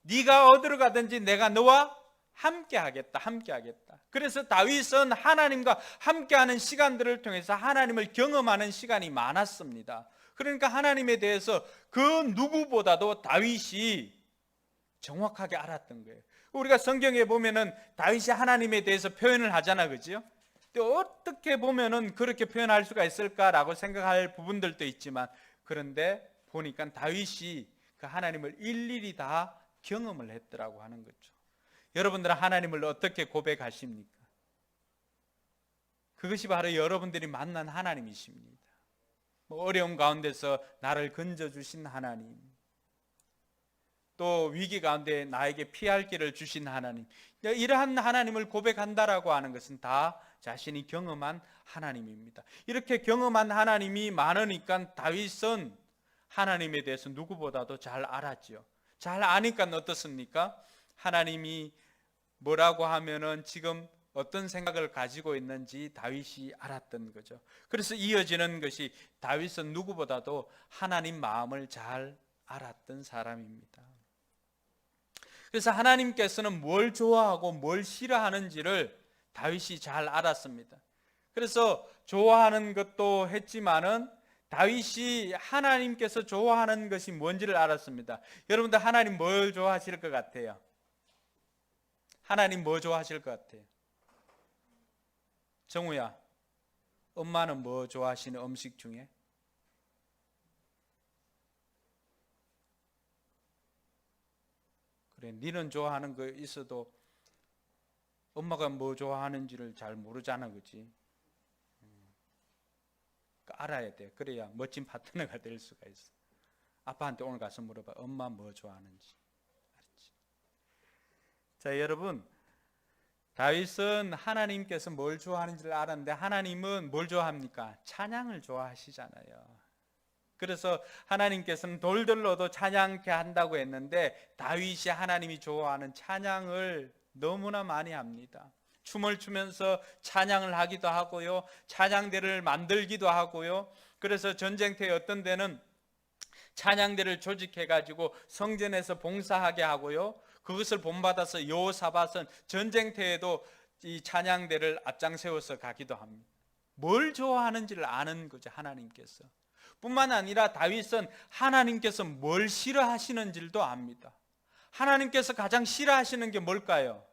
네가 어디로 가든지 내가 너와 함께하겠다. 그래서 다윗은 하나님과 함께하는 시간들을 통해서 하나님을 경험하는 시간이 많았습니다. 그러니까 하나님에 대해서 그 누구보다도 다윗이 정확하게 알았던 거예요. 우리가 성경에 보면은 다윗이 하나님에 대해서 표현을 하잖아, 그죠? 어떻게 보면은 그렇게 표현할 수가 있을까라고 생각할 부분들도 있지만, 그런데 보니까 다윗이 그 하나님을 일일이 다 경험을 했더라고 하는 거죠. 여러분들은 하나님을 어떻게 고백하십니까? 그것이 바로 여러분들이 만난 하나님이십니다. 어려움 가운데서 나를 건져주신 하나님, 또 위기 가운데 나에게 피할 길을 주신 하나님, 이러한 하나님을 고백한다라고 하는 것은 다 자신이 경험한 하나님입니다. 이렇게 경험한 하나님이 많으니까 다윗은 하나님에 대해서 누구보다도 잘 알았죠. 잘 아니까 어떻습니까? 하나님이 뭐라고 하면은 지금 어떤 생각을 가지고 있는지 다윗이 알았던 거죠. 그래서 이어지는 것이 다윗은 누구보다도 하나님 마음을 잘 알았던 사람입니다. 그래서 하나님께서는 뭘 좋아하고 뭘 싫어하는지를 다윗이 잘 알았습니다. 그래서 좋아하는 것도 했지만은 다윗이 하나님께서 좋아하는 것이 뭔지를 알았습니다. 여러분들 하나님 뭘 좋아하실 것 같아요? 하나님 뭐 좋아하실 것 같아요? 정우야, 엄마는 뭐 좋아하시는 음식 중에? 그래, 니는 좋아하는 거 있어도 엄마가 뭐 좋아하는지를 잘 모르잖아, 그렇지? 알아야 돼. 그래야 멋진 파트너가 될 수가 있어. 아빠한테 오늘 가서 물어봐. 엄마 뭐 좋아하는지. 알았지? 자, 여러분, 다윗은 하나님께서 뭘 좋아하는지를 알았는데 하나님은 뭘 좋아합니까? 찬양을 좋아하시잖아요. 그래서 하나님께서는 돌들로도 찬양케 한다고 했는데 다윗이 하나님이 좋아하는 찬양을 너무나 많이 합니다. 춤을 추면서 찬양을 하기도 하고요, 찬양대를 만들기도 하고요. 그래서 전쟁터에 어떤 데는 찬양대를 조직해가지고 성전에서 봉사하게 하고요, 그것을 본받아서 여호사밧은 전쟁터에도 이 찬양대를 앞장세워서 가기도 합니다. 뭘 좋아하는지를 아는 거죠, 하나님께서. 뿐만 아니라 다윗은 하나님께서 뭘 싫어하시는지도 압니다. 하나님께서 가장 싫어하시는 게 뭘까요?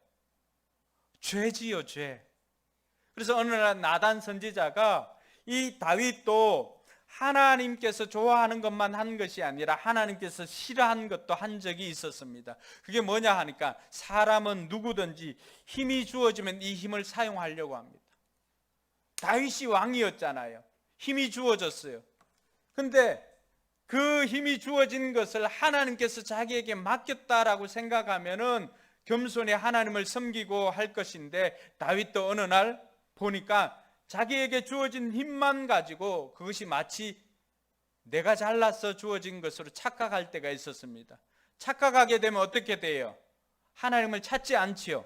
죄지요, 죄. 그래서 어느 날 나단 선지자가 이 다윗도 하나님께서 좋아하는 것만 한 것이 아니라 하나님께서 싫어한 것도 한 적이 있었습니다. 그게 뭐냐 하니까 사람은 누구든지 힘이 주어지면 이 힘을 사용하려고 합니다. 다윗이 왕이었잖아요. 힘이 주어졌어요. 근데 그 힘이 주어진 것을 하나님께서 자기에게 맡겼다라고 생각하면은 겸손히 하나님을 섬기고 할 것인데, 다윗도 어느 날 보니까 자기에게 주어진 힘만 가지고 그것이 마치 내가 잘나서 주어진 것으로 착각할 때가 있었습니다. 착각하게 되면 어떻게 돼요? 하나님을 찾지 않지요.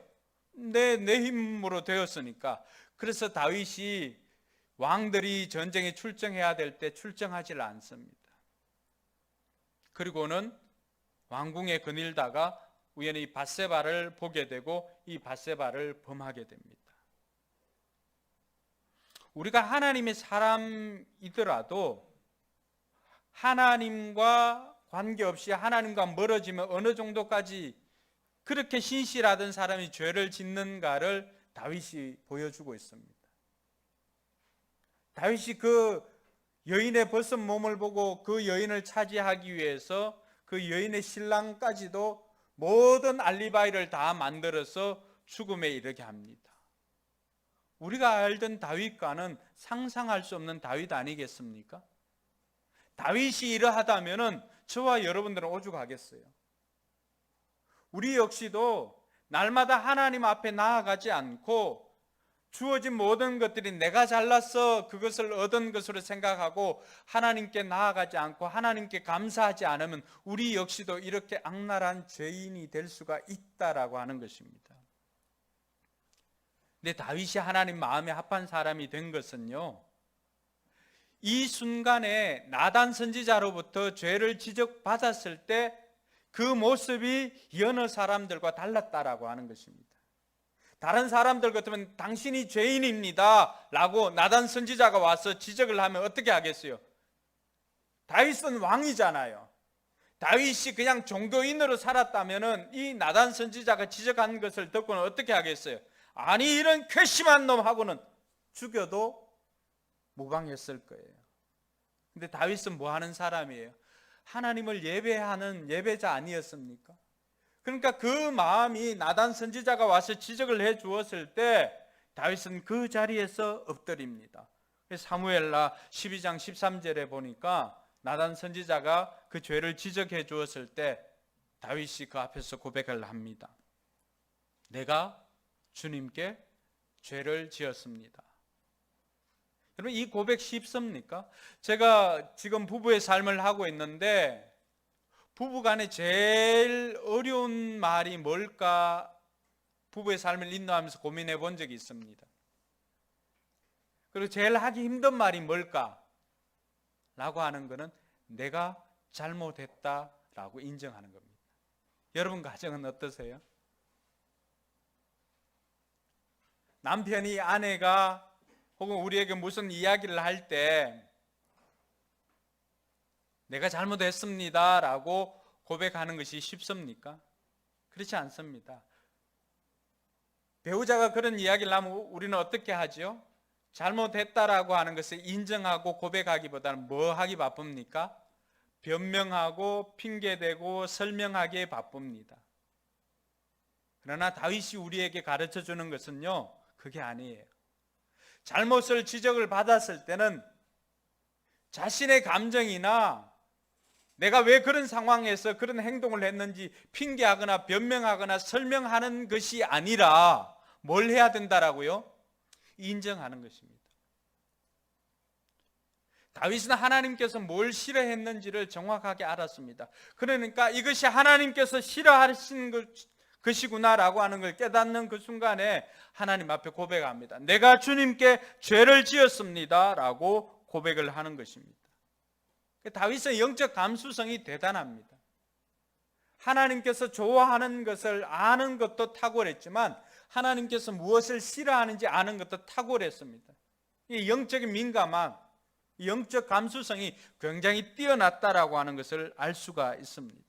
내 힘으로 되었으니까. 그래서 다윗이 왕들이 전쟁에 출정해야 될 때 출정하지 않습니다. 그리고는 왕궁에 거닐다가 우연히 밧세바를 보게 되고 이 밧세바를 범하게 됩니다. 우리가 하나님의 사람이더라도 하나님과 관계없이 하나님과 멀어지면 어느 정도까지 그렇게 신실하던 사람이 죄를 짓는가를 다윗이 보여주고 있습니다. 다윗이 그 여인의 벗은 몸을 보고 그 여인을 차지하기 위해서 그 여인의 신랑까지도 모든 알리바이를 다 만들어서 죽음에 이르게 합니다. 우리가 알던 다윗과는 상상할 수 없는 다윗 아니겠습니까? 다윗이 이러하다면은 저와 여러분들은 오죽하겠어요. 우리 역시도 날마다 하나님 앞에 나아가지 않고 주어진 모든 것들이 내가 잘났어 그것을 얻은 것으로 생각하고 하나님께 나아가지 않고 하나님께 감사하지 않으면 우리 역시도 이렇게 악랄한 죄인이 될 수가 있다라고 하는 것입니다. 근데 다윗이 하나님 마음에 합한 사람이 된 것은요, 이 순간에 나단 선지자로부터 죄를 지적받았을 때 그 모습이 여느 사람들과 달랐다라고 하는 것입니다. 다른 사람들 같으면 당신이 죄인입니다 라고 나단 선지자가 와서 지적을 하면 어떻게 하겠어요? 다윗은 왕이잖아요. 다윗이 그냥 종교인으로 살았다면 이 나단 선지자가 지적한 것을 듣고는 어떻게 하겠어요? 아니 이런 괘씸한 놈하고는 죽여도 무방했을 거예요. 근데 다윗은 뭐 하는 사람이에요? 하나님을 예배하는 예배자 아니었습니까? 그러니까 그 마음이 나단 선지자가 와서 지적을 해 주었을 때 다윗은 그 자리에서 엎드립니다. 사무엘라 12장 13절에 보니까 나단 선지자가 그 죄를 지적해 주었을 때 다윗이 그 앞에서 고백을 합니다. 내가 주님께 죄를 지었습니다. 여러분 이 고백 쉽습니까? 제가 지금 부부의 삶을 하고 있는데 부부간에 제일 어려운 말이 뭘까 부부의 삶을 인도하면서 고민해 본 적이 있습니다. 그리고 제일 하기 힘든 말이 뭘까? 라고 하는 것은 내가 잘못했다라고 인정하는 겁니다. 여러분 가정은 어떠세요? 남편이 아내가 혹은 우리에게 무슨 이야기를 할 때 내가 잘못했습니다 라고 고백하는 것이 쉽습니까? 그렇지 않습니다. 배우자가 그런 이야기를 하면 우리는 어떻게 하죠? 잘못했다라고 하는 것을 인정하고 고백하기보다는 뭐 하기 바쁩니까? 변명하고 핑계대고 설명하기에 바쁩니다. 그러나 다윗이 우리에게 가르쳐 주는 것은요, 그게 아니에요. 잘못을 지적을 받았을 때는 자신의 감정이나 내가 왜 그런 상황에서 그런 행동을 했는지 핑계하거나 변명하거나 설명하는 것이 아니라 뭘 해야 된다라고요? 인정하는 것입니다. 다윗은 하나님께서 뭘 싫어했는지를 정확하게 알았습니다. 그러니까 이것이 하나님께서 싫어하시는 것이구나라고 하는 걸 깨닫는 그 순간에 하나님 앞에 고백합니다. 내가 주님께 죄를 지었습니다 라고 고백을 하는 것입니다. 다윗의 영적 감수성이 대단합니다. 하나님께서 좋아하는 것을 아는 것도 탁월했지만 하나님께서 무엇을 싫어하는지 아는 것도 탁월했습니다. 이 영적인 민감함, 영적 감수성이 굉장히 뛰어났다라고 하는 것을 알 수가 있습니다.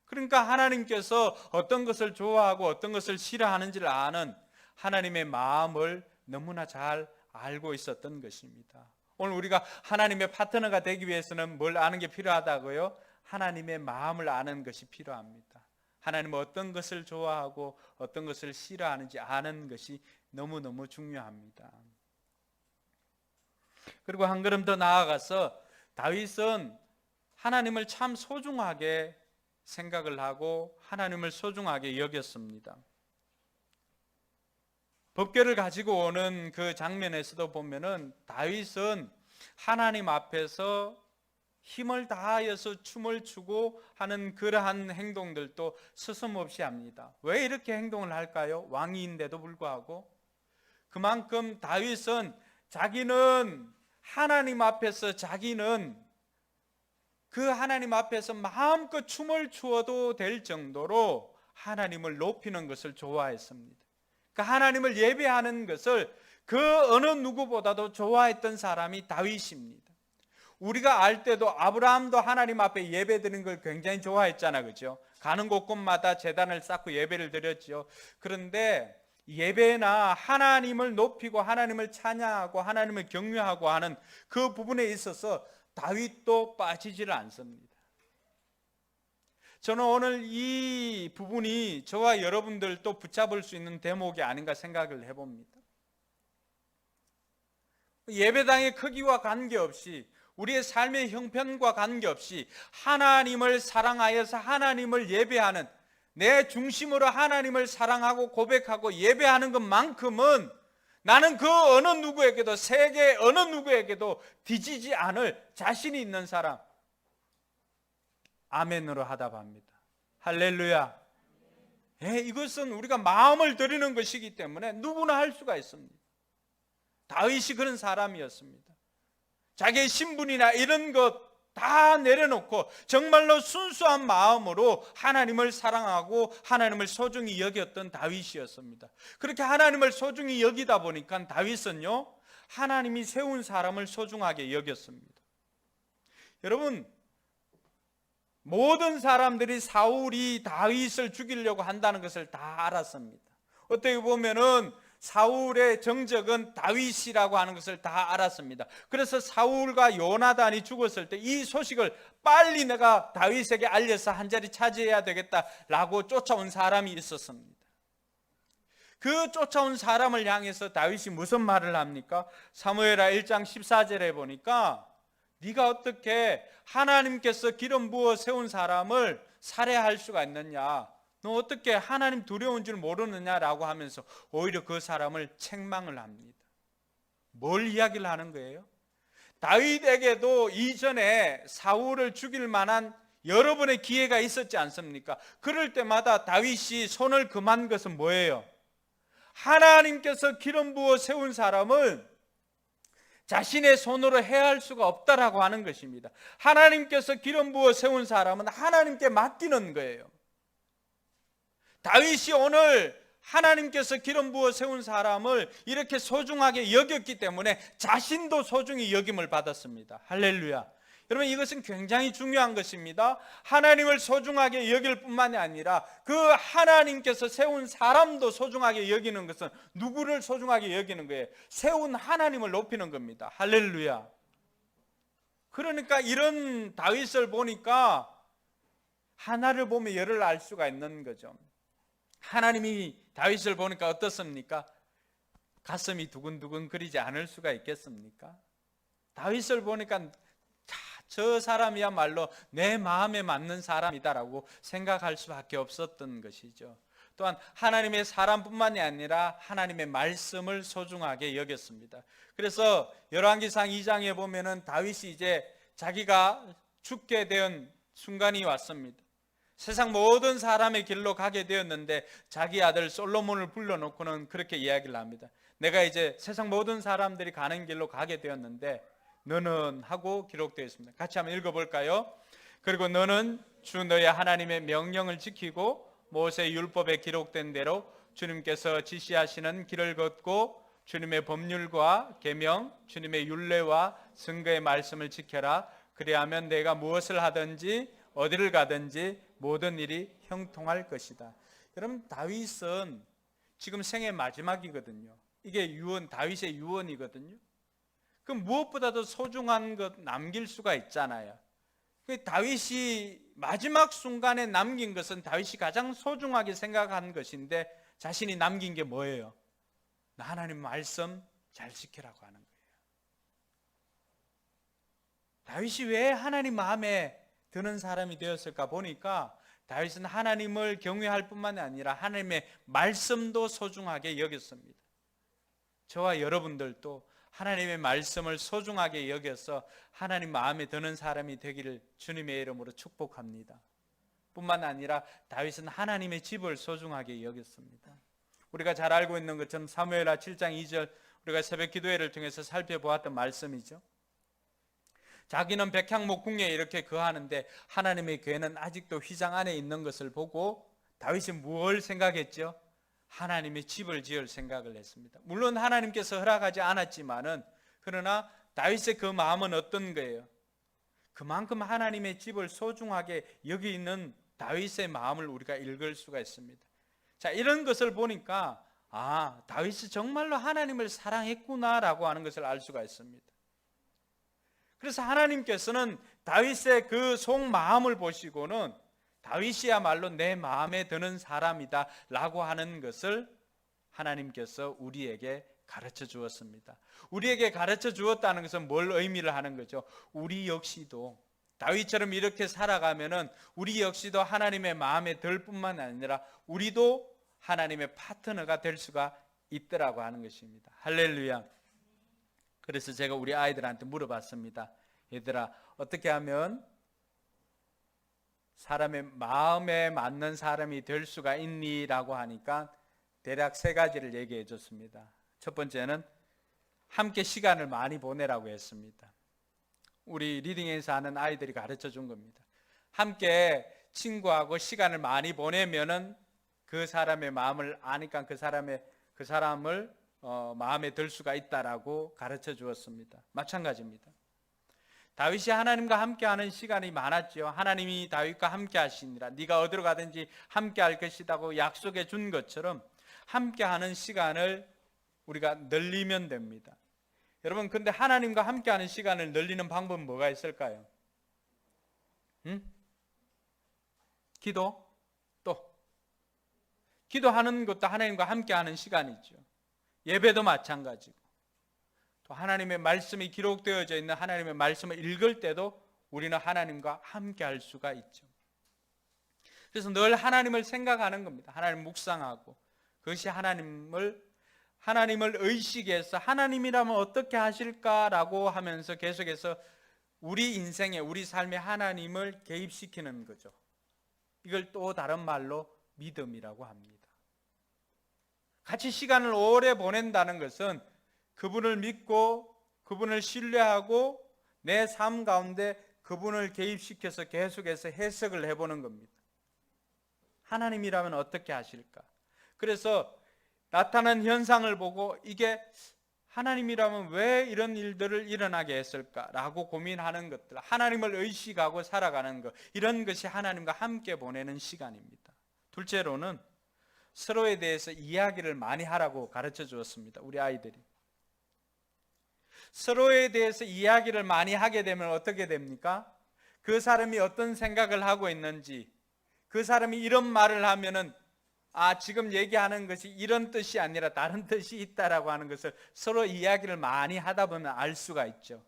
그러니까 하나님께서 어떤 것을 좋아하고 어떤 것을 싫어하는지를 아는 하나님의 마음을 너무나 잘 알고 있었던 것입니다. 오늘 우리가 하나님의 파트너가 되기 위해서는 뭘 아는 게 필요하다고요? 하나님의 마음을 아는 것이 필요합니다. 하나님은 어떤 것을 좋아하고 어떤 것을 싫어하는지 아는 것이 너무너무 중요합니다. 그리고 한 걸음 더 나아가서 다윗은 하나님을 참 소중하게 생각을 하고 하나님을 소중하게 여겼습니다. 법궤를 가지고 오는 그 장면에서도 보면은 다윗은 하나님 앞에서 힘을 다하여서 춤을 추고 하는 그러한 행동들도 서슴없이 합니다. 왜 이렇게 행동을 할까요? 왕인데도 불구하고 그만큼 다윗은 자기는 하나님 앞에서 자기는 그 하나님 앞에서 마음껏 춤을 추어도 될 정도로 하나님을 높이는 것을 좋아했습니다. 그 하나님을 예배하는 것을 그 어느 누구보다도 좋아했던 사람이 다윗입니다. 우리가 알 때도 아브라함도 하나님 앞에 예배 드리는 걸 굉장히 좋아했잖아, 그죠? 가는 곳곳마다 제단을 쌓고 예배를 드렸죠. 그런데 예배나 하나님을 높이고 하나님을 찬양하고 하나님을 경외하고 하는 그 부분에 있어서 다윗도 빠지지를 않습니다. 저는 오늘 이 부분이 저와 여러분들도 붙잡을 수 있는 대목이 아닌가 생각을 해봅니다. 예배당의 크기와 관계없이 우리의 삶의 형편과 관계없이 하나님을 사랑하여서 하나님을 예배하는, 내 중심으로 하나님을 사랑하고 고백하고 예배하는 것만큼은 나는 그 어느 누구에게도, 세계 어느 누구에게도 뒤지지 않을 자신이 있는 사람, 아멘으로 하답합니다. 할렐루야. 이것은 우리가 마음을 드리는 것이기 때문에 누구나 할 수가 있습니다. 다윗이 그런 사람이었습니다. 자기의 신분이나 이런 것 다 내려놓고 정말로 순수한 마음으로 하나님을 사랑하고 하나님을 소중히 여겼던 다윗이었습니다. 그렇게 하나님을 소중히 여기다 보니까 다윗은요, 하나님이 세운 사람을 소중하게 여겼습니다. 여러분, 모든 사람들이 사울이 다윗을 죽이려고 한다는 것을 다 알았습니다. 어떻게 보면은 사울의 정적은 다윗이라고 하는 것을 다 알았습니다. 그래서 사울과 요나단이 죽었을 때 이 소식을 빨리 내가 다윗에게 알려서 한 자리 차지해야 되겠다라고 쫓아온 사람이 있었습니다. 그 쫓아온 사람을 향해서 다윗이 무슨 말을 합니까? 사무엘하 1장 14절에 보니까 네가 어떻게 하나님께서 기름 부어 세운 사람을 살해할 수가 있느냐, 너 어떻게 하나님 두려운 줄 모르느냐라고 하면서 오히려 그 사람을 책망을 합니다. 뭘 이야기를 하는 거예요? 다윗에게도 이전에 사울을 죽일 만한 여러 번의 기회가 있었지 않습니까? 그럴 때마다 다윗이 손을 금한 것은 뭐예요? 하나님께서 기름 부어 세운 사람을 자신의 손으로 해할 수가 없다라고 하는 것입니다. 하나님께서 기름 부어 세운 사람은 하나님께 맡기는 거예요. 다윗이 오늘 하나님께서 기름 부어 세운 사람을 이렇게 소중하게 여겼기 때문에 자신도 소중히 여김을 받았습니다. 할렐루야. 여러분, 이것은 굉장히 중요한 것입니다. 하나님을 소중하게 여길 뿐만이 아니라 그 하나님께서 세운 사람도 소중하게 여기는 것은 누구를 소중하게 여기는 거예요? 세운 하나님을 높이는 겁니다. 할렐루야. 그러니까 이런 다윗을 보니까 하나를 보면 열을 알 수가 있는 거죠. 하나님이 다윗을 보니까 어떻습니까? 가슴이 두근두근 거리지 않을 수가 있겠습니까? 다윗을 보니까 저 사람이야말로 내 마음에 맞는 사람이다라고 생각할 수밖에 없었던 것이죠. 또한 하나님의 사람뿐만이 아니라 하나님의 말씀을 소중하게 여겼습니다. 그래서 열왕기상 2장에 보면은 다윗이 이제 자기가 죽게 된 순간이 왔습니다. 세상 모든 사람의 길로 가게 되었는데 자기 아들 솔로몬을 불러놓고는 그렇게 이야기를 합니다. 내가 이제 세상 모든 사람들이 가는 길로 가게 되었는데 너는 하고 기록되어 있습니다. 같이 한번 읽어볼까요? 그리고 너는 주 너의 하나님의 명령을 지키고 모세의 율법에 기록된 대로 주님께서 지시하시는 길을 걷고 주님의 법률과 계명, 주님의 율례와 증거의 말씀을 지켜라. 그리하면 내가 무엇을 하든지 어디를 가든지 모든 일이 형통할 것이다. 여러분, 다윗은 지금 생의 마지막이거든요. 이게 유언, 다윗의 유언이거든요. 그 무엇보다도 소중한 것 남길 수가 있잖아요. 다윗이 마지막 순간에 남긴 것은 다윗이 가장 소중하게 생각한 것인데 자신이 남긴 게 뭐예요? 나 하나님 말씀 잘 지키라고 하는 거예요. 다윗이 왜 하나님 마음에 드는 사람이 되었을까 보니까 다윗은 하나님을 경외할 뿐만 아니라 하나님의 말씀도 소중하게 여겼습니다. 저와 여러분들도 하나님의 말씀을 소중하게 여겨서 하나님 마음에 드는 사람이 되기를 주님의 이름으로 축복합니다. 뿐만 아니라 다윗은 하나님의 집을 소중하게 여겼습니다. 우리가 잘 알고 있는 것처럼 사무엘하 7장 2절 우리가 새벽 기도회를 통해서 살펴보았던 말씀이죠. 자기는 백향목 궁에 이렇게 거하는데 하나님의 괴는 아직도 휘장 안에 있는 것을 보고 다윗이 뭘 생각했죠? 하나님의 집을 지을 생각을 했습니다. 물론 하나님께서 허락하지 않았지만은 그러나 다윗의 그 마음은 어떤 거예요? 그만큼 하나님의 집을 소중하게 여기는 다윗의 마음을 우리가 읽을 수가 있습니다. 자, 이런 것을 보니까 다윗이 정말로 하나님을 사랑했구나라고 하는 것을 알 수가 있습니다. 그래서 하나님께서는 다윗의 그 속마음을 보시고는 다윗이야말로 내 마음에 드는 사람이다 라고 하는 것을 하나님께서 우리에게 가르쳐 주었습니다. 우리에게 가르쳐 주었다는 것은 뭘 의미를 하는 거죠? 우리 역시도 다윗처럼 이렇게 살아가면은 우리 역시도 하나님의 마음에 들 뿐만 아니라 우리도 하나님의 파트너가 될 수가 있더라고 하는 것입니다. 할렐루야. 그래서 제가 우리 아이들한테 물어봤습니다. 얘들아, 어떻게 하면 사람의 마음에 맞는 사람이 될 수가 있니? 라고 하니까 대략 3가지를 얘기해 줬습니다. 첫 번째는 함께 시간을 많이 보내라고 했습니다. 우리 리딩에서 하는 아이들이 가르쳐 준 겁니다. 함께 친구하고 시간을 많이 보내면은 그 사람의 마음을 아니까 그 사람을 마음에 들 수가 있다라고 가르쳐 주었습니다. 마찬가지입니다. 다윗이 하나님과 함께하는 시간이 많았죠. 하나님이 다윗과 함께 하시니라 네가 어디로 가든지 함께 할 것이라고 약속해 준 것처럼 함께하는 시간을 우리가 늘리면 됩니다. 여러분, 근데 하나님과 함께하는 시간을 늘리는 방법은 뭐가 있을까요? 기도? 또 기도하는 것도 하나님과 함께하는 시간이죠. 예배도 마찬가지고 또 하나님의 말씀이 기록되어져 있는 하나님의 말씀을 읽을 때도 우리는 하나님과 함께할 수가 있죠. 그래서 늘 하나님을 생각하는 겁니다. 하나님 묵상하고 그것이 하나님을 의식해서 하나님이라면 어떻게 하실까라고 하면서 계속해서 우리 인생에 우리 삶에 하나님을 개입시키는 거죠. 이걸 또 다른 말로 믿음이라고 합니다. 같이 시간을 오래 보낸다는 것은 그분을 믿고 그분을 신뢰하고 내 삶 가운데 그분을 개입시켜서 계속해서 해석을 해보는 겁니다. 하나님이라면 어떻게 하실까? 그래서 나타난 현상을 보고 이게 하나님이라면 왜 이런 일들을 일어나게 했을까라고 고민하는 것들, 하나님을 의식하고 살아가는 것, 이런 것이 하나님과 함께 보내는 시간입니다. 둘째로는 서로에 대해서 이야기를 많이 하라고 가르쳐 주었습니다. 우리 아이들이 서로에 대해서 이야기를 많이 하게 되면 어떻게 됩니까? 그 사람이 어떤 생각을 하고 있는지, 그 사람이 이런 말을 하면은 지금 얘기하는 것이 이런 뜻이 아니라 다른 뜻이 있다라고 하는 것을 서로 이야기를 많이 하다 보면 알 수가 있죠.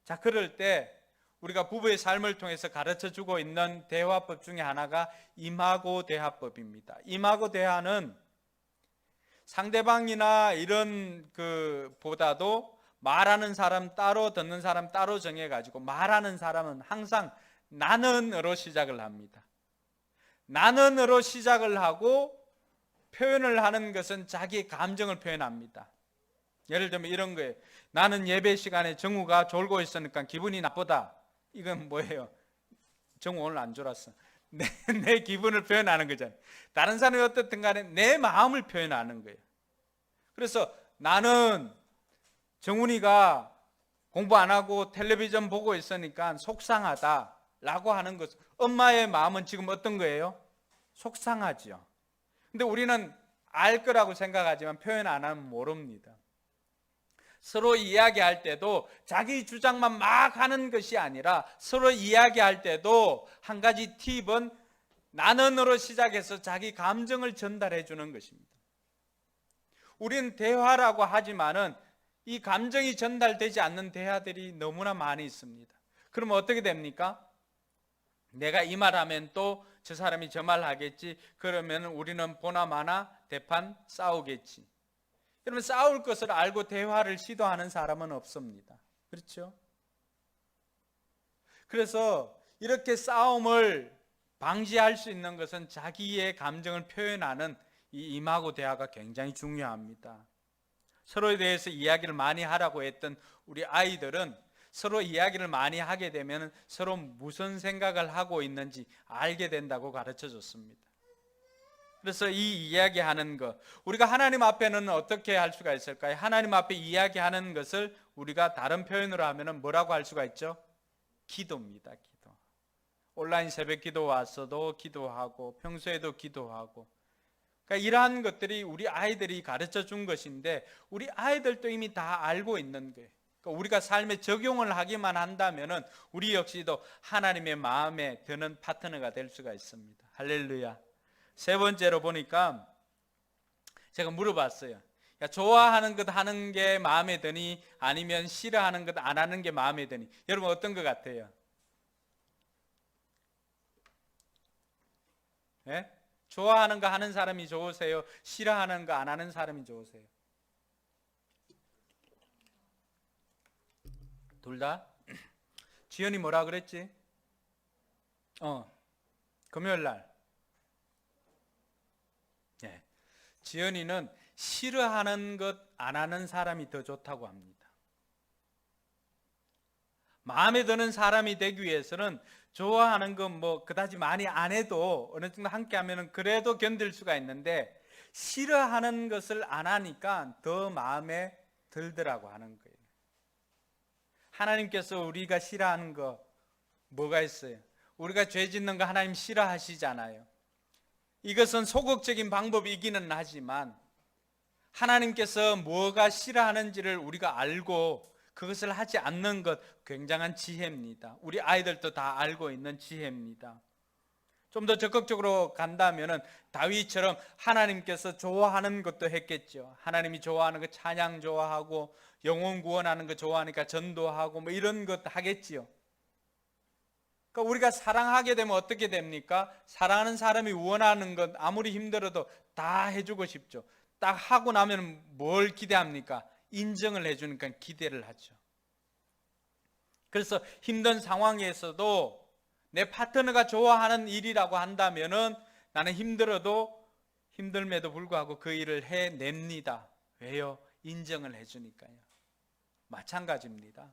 자, 그럴 때 우리가 부부의 삶을 통해서 가르쳐 주고 있는 대화법 중에 하나가 임하고 대화법입니다. 임하고 대화는 상대방이나 이런 보다도 말하는 사람 따로 듣는 사람 따로 정해가지고 말하는 사람은 항상 나는으로 시작을 합니다. 나는으로 시작을 하고 표현을 하는 것은 자기의 감정을 표현합니다. 예를 들면 이런 거예요. 나는 예배 시간에 정우가 졸고 있으니까 기분이 나쁘다. 이건 뭐예요? 정우 오늘 안 졸았어. 내 기분을 표현하는 거잖아요. 다른 사람이 어떻든 간에 내 마음을 표현하는 거예요. 그래서 나는 정훈이가 공부 안 하고 텔레비전 보고 있으니까 속상하다라고 하는 것. 엄마의 마음은 지금 어떤 거예요? 속상하죠. 근데 우리는 알 거라고 생각하지만 표현 안 하면 모릅니다. 서로 이야기할 때도 자기 주장만 막 하는 것이 아니라 서로 이야기할 때도 한 가지 팁은 나는으로 시작해서 자기 감정을 전달해 주는 것입니다. 우리는 대화라고 하지만은 이 감정이 전달되지 않는 대화들이 너무나 많이 있습니다. 그러면 어떻게 됩니까? 내가 이 말하면 또 저 사람이 저 말 하겠지. 그러면 우리는 보나마나 대판 싸우겠지. 그러면 싸울 것을 알고 대화를 시도하는 사람은 없습니다. 그렇죠? 그래서 이렇게 싸움을 방지할 수 있는 것은 자기의 감정을 표현하는 이 임하고 대화가 굉장히 중요합니다. 서로에 대해서 이야기를 많이 하라고 했던 우리 아이들은 서로 이야기를 많이 하게 되면 서로 무슨 생각을 하고 있는지 알게 된다고 가르쳐 줬습니다. 그래서 이 이야기하는 것, 우리가 하나님 앞에는 어떻게 할 수가 있을까요? 하나님 앞에 이야기하는 것을 우리가 다른 표현으로 하면 뭐라고 할 수가 있죠? 기도입니다. 기도. 온라인 새벽 기도 와서도 기도하고 평소에도 기도하고, 그러니까 이러한 것들이 우리 아이들이 가르쳐 준 것인데 우리 아이들도 이미 다 알고 있는 거예요. 그러니까 우리가 삶에 적용을 하기만 한다면 우리 역시도 하나님의 마음에 드는 파트너가 될 수가 있습니다. 할렐루야. 세 번째로 보니까 제가 물어봤어요. 야, 좋아하는 것 하는 게 마음에 드니 아니면 싫어하는 것 안 하는 게 마음에 드니? 여러분 어떤 것 같아요? 예? 좋아하는 거 하는 사람이 좋으세요? 싫어하는 거 안 하는 사람이 좋으세요? 둘 다? 지연이 뭐라 그랬지? 금요일 날. 예. 지연이는 싫어하는 것 안 하는 사람이 더 좋다고 합니다. 마음에 드는 사람이 되기 위해서는 좋아하는 건 뭐 그다지 많이 안 해도 어느 정도 함께 하면은 그래도 견딜 수가 있는데 싫어하는 것을 안 하니까 더 마음에 들더라고 하는 거예요. 하나님께서 우리가 싫어하는 거 뭐가 있어요? 우리가 죄 짓는 거 하나님 싫어하시잖아요. 이것은 소극적인 방법이기는 하지만 하나님께서 뭐가 싫어하는지를 우리가 알고 그것을 하지 않는 것 굉장한 지혜입니다. 우리 아이들도 다 알고 있는 지혜입니다. 좀 더 적극적으로 간다면 다윗처럼 하나님께서 좋아하는 것도 했겠죠. 하나님이 좋아하는 거 찬양 좋아하고 영혼 구원하는 거 좋아하니까 전도하고 뭐 이런 것 하겠지요. 그러니까 우리가 사랑하게 되면 어떻게 됩니까? 사랑하는 사람이 원하는 것 아무리 힘들어도 다 해주고 싶죠. 딱 하고 나면 뭘 기대합니까? 인정을 해주니까 기대를 하죠. 그래서 힘든 상황에서도 내 파트너가 좋아하는 일이라고 한다면은 나는 힘들m에도 불구하고 그 일을 해냅니다. 왜요? 인정을 해주니까요. 마찬가지입니다.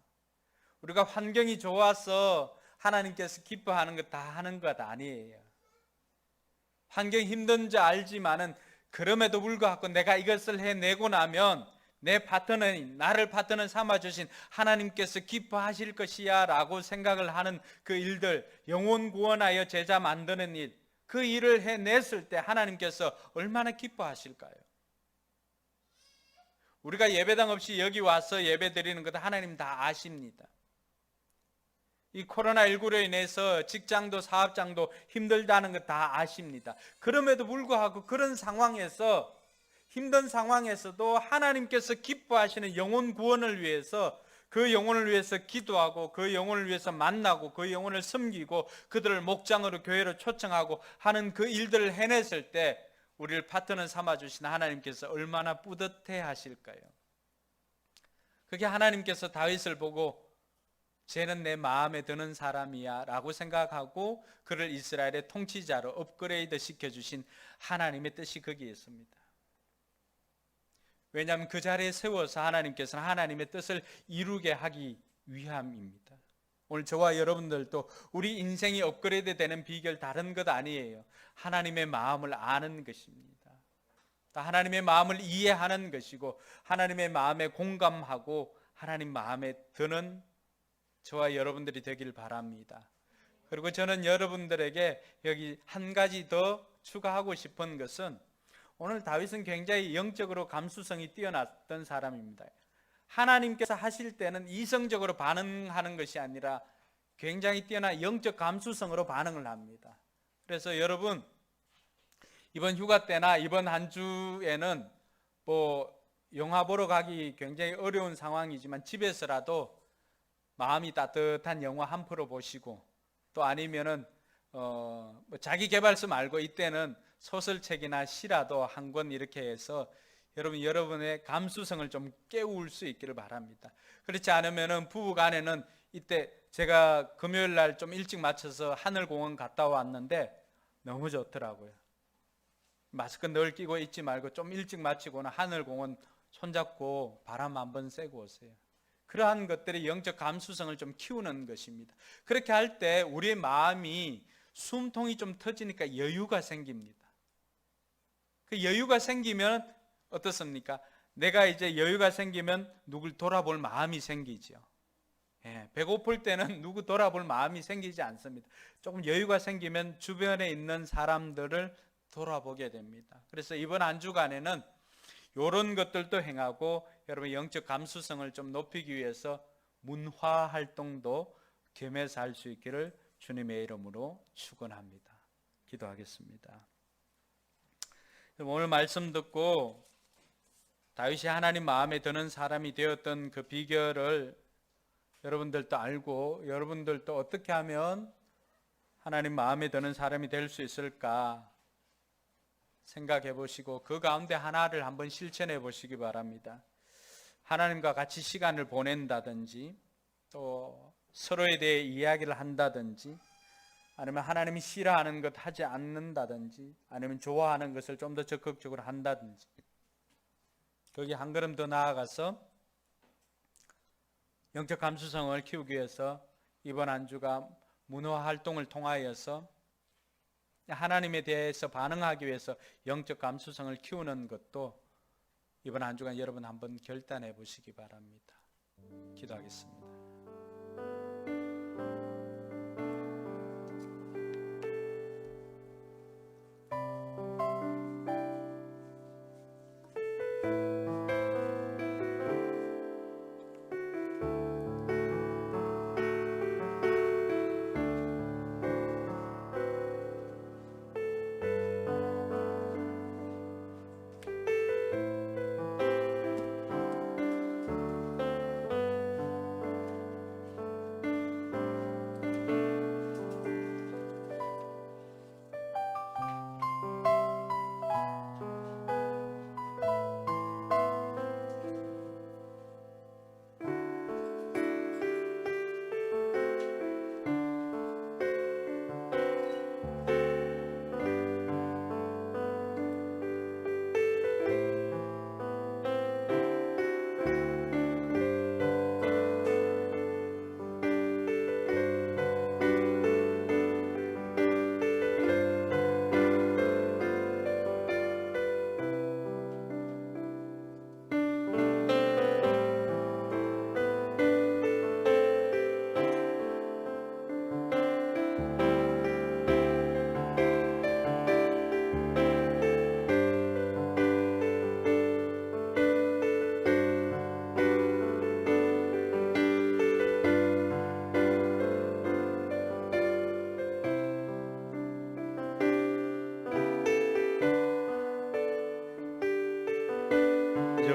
우리가 환경이 좋아서 하나님께서 기뻐하는 거 다 하는 것 아니에요. 환경이 힘든지 알지만은 그럼에도 불구하고 내가 이것을 해내고 나면 내 파트너인 나를 파트너 삼아주신 하나님께서 기뻐하실 것이야 라고 생각을 하는 그 일들, 영혼 구원하여 제자 만드는 일, 그 일을 해냈을 때 하나님께서 얼마나 기뻐하실까요? 우리가 예배당 없이 여기 와서 예배 드리는 것도 하나님 다 아십니다. 이 코로나19로 인해서 직장도 사업장도 힘들다는 거 다 아십니다. 그럼에도 불구하고 그런 상황에서 힘든 상황에서도 하나님께서 기뻐하시는 영혼 구원을 위해서 그 영혼을 위해서 기도하고 그 영혼을 위해서 만나고 그 영혼을 섬기고 그들을 목장으로 교회로 초청하고 하는 그 일들을 해냈을 때 우리를 파트너 삼아주신 하나님께서 얼마나 뿌듯해 하실까요? 그게 하나님께서 다윗을 보고 쟤는 내 마음에 드는 사람이야 라고 생각하고 그를 이스라엘의 통치자로 업그레이드 시켜주신 하나님의 뜻이 거기에 있습니다. 왜냐하면 그 자리에 세워서 하나님께서는 하나님의 뜻을 이루게 하기 위함입니다. 오늘 저와 여러분들도 우리 인생이 업그레이드 되는 비결 다른 것 아니에요. 하나님의 마음을 아는 것입니다. 하나님의 마음을 이해하는 것이고 하나님의 마음에 공감하고 하나님 마음에 드는 저와 여러분들이 되길 바랍니다. 그리고 저는 여러분들에게 여기 한 가지 더 추가하고 싶은 것은 오늘 다윗은 굉장히 영적으로 감수성이 뛰어났던 사람입니다. 하나님께서 하실 때는 이성적으로 반응하는 것이 아니라 굉장히 뛰어난 영적 감수성으로 반응을 합니다. 그래서 여러분 이번 휴가 때나 이번 한 주에는 뭐 영화 보러 가기 굉장히 어려운 상황이지만 집에서라도 마음이 따뜻한 영화 한 프로 보시고 또 아니면은 뭐 자기 개발서 말고 이때는 소설책이나 시라도 한 권 이렇게 해서 여러분의 감수성을 좀 깨울 수 있기를 바랍니다. 그렇지 않으면은 부부간에는 이때 제가 금요일 날 좀 일찍 맞춰서 하늘공원 갔다 왔는데 너무 좋더라고요. 마스크 늘 끼고 있지 말고 좀 일찍 마치고는 하늘공원 손잡고 바람 한번 쐬고 오세요. 그러한 것들이 영적 감수성을 좀 키우는 것입니다. 그렇게 할 때 우리의 마음이 숨통이 좀 터지니까 여유가 생깁니다. 그 여유가 생기면 어떻습니까? 내가 이제 여유가 생기면 누굴 돌아볼 마음이 생기죠. 배고플 때는 누구 돌아볼 마음이 생기지 않습니다. 조금 여유가 생기면 주변에 있는 사람들을 돌아보게 됩니다. 그래서 이번 한 주간에는 이런 것들도 행하고 여러분 영적 감수성을 좀 높이기 위해서 문화 활동도 겸해서 할 수 있기를 주님의 이름으로 축원합니다. 기도하겠습니다. 오늘 말씀 듣고 다윗이 하나님 마음에 드는 사람이 되었던 그 비결을 여러분들도 알고 여러분들도 어떻게 하면 하나님 마음에 드는 사람이 될 수 있을까 생각해 보시고 그 가운데 하나를 한번 실천해 보시기 바랍니다. 하나님과 같이 시간을 보낸다든지 또 서로에 대해 이야기를 한다든지 아니면 하나님이 싫어하는 것 하지 않는다든지 아니면 좋아하는 것을 좀 더 적극적으로 한다든지 거기 한 걸음 더 나아가서 영적 감수성을 키우기 위해서 이번 한 주가 문화 활동을 통하여서 하나님에 대해서 반응하기 위해서 영적 감수성을 키우는 것도 이번 한 주간 여러분 한번 결단해 보시기 바랍니다. 기도하겠습니다.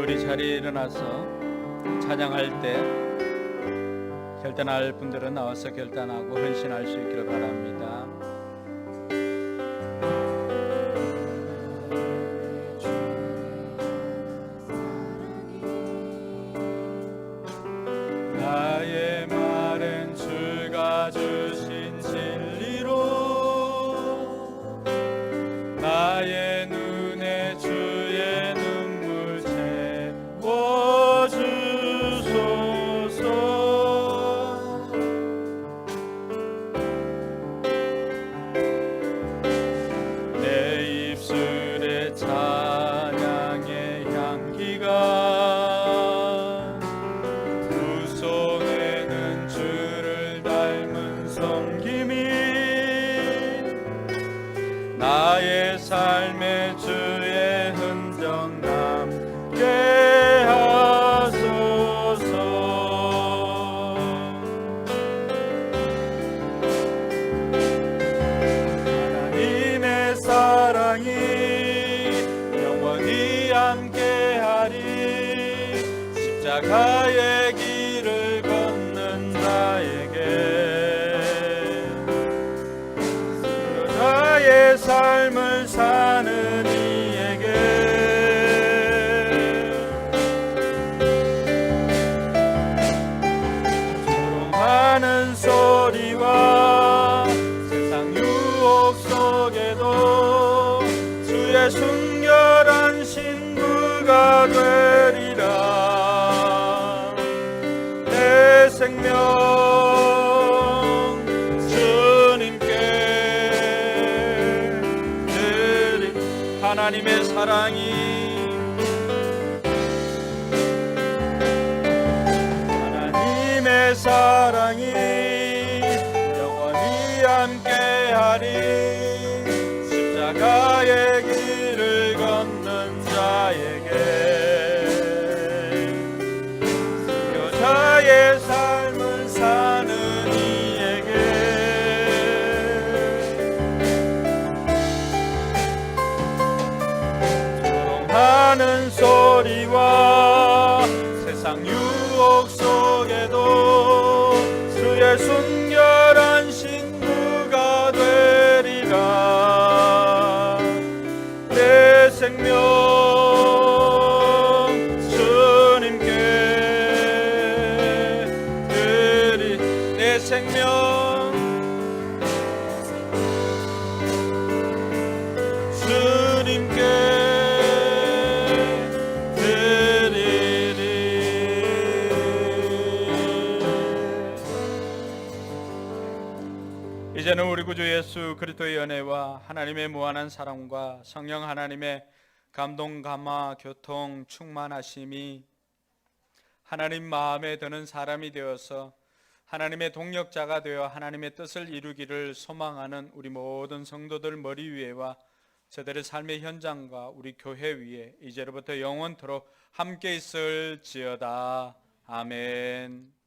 우리 자리에 일어나서 찬양할 때 결단할 분들은 나와서 결단하고 헌신할 수 있기를 바랍니다. 나의 말은 주가 주신 진리로 나의 눈에 주의 눈물 채워주소서. 내 입술에 찬양의 향기가 두 손에는 주를 닮은 섬김이 나의 삶에 주의 흔적 남게 하소서. 하나님의 사랑이 영원히 함께하리. 십자가의 길을 걷는 나에게 나의 삶을 사는 이에게 조롱하는 소리와 세상 유혹 속에도 주 예수 친구가 되리라. 내 생명 주님께 드리. 하나님의 사랑이 영원히 함께하리. 십자가의 길을 걷는 자에게 여자의 삶을 사는 이에게 조롱하는 소리와 세상 유혹 속에도 주의 순결한 신부가 되리라. 내 생명 주님께 드리. 내 생명 주님께 이제는 우리 구주 예수 그리스도의 은혜와 하나님의 무한한 사랑과 성령 하나님의 감동, 감화, 교통, 충만하심이 하나님 마음에 드는 사람이 되어서 하나님의 동력자가 되어 하나님의 뜻을 이루기를 소망하는 우리 모든 성도들 머리 위에와 저들의 삶의 현장과 우리 교회 위에 이제로부터 영원토록 함께 있을지어다. 아멘.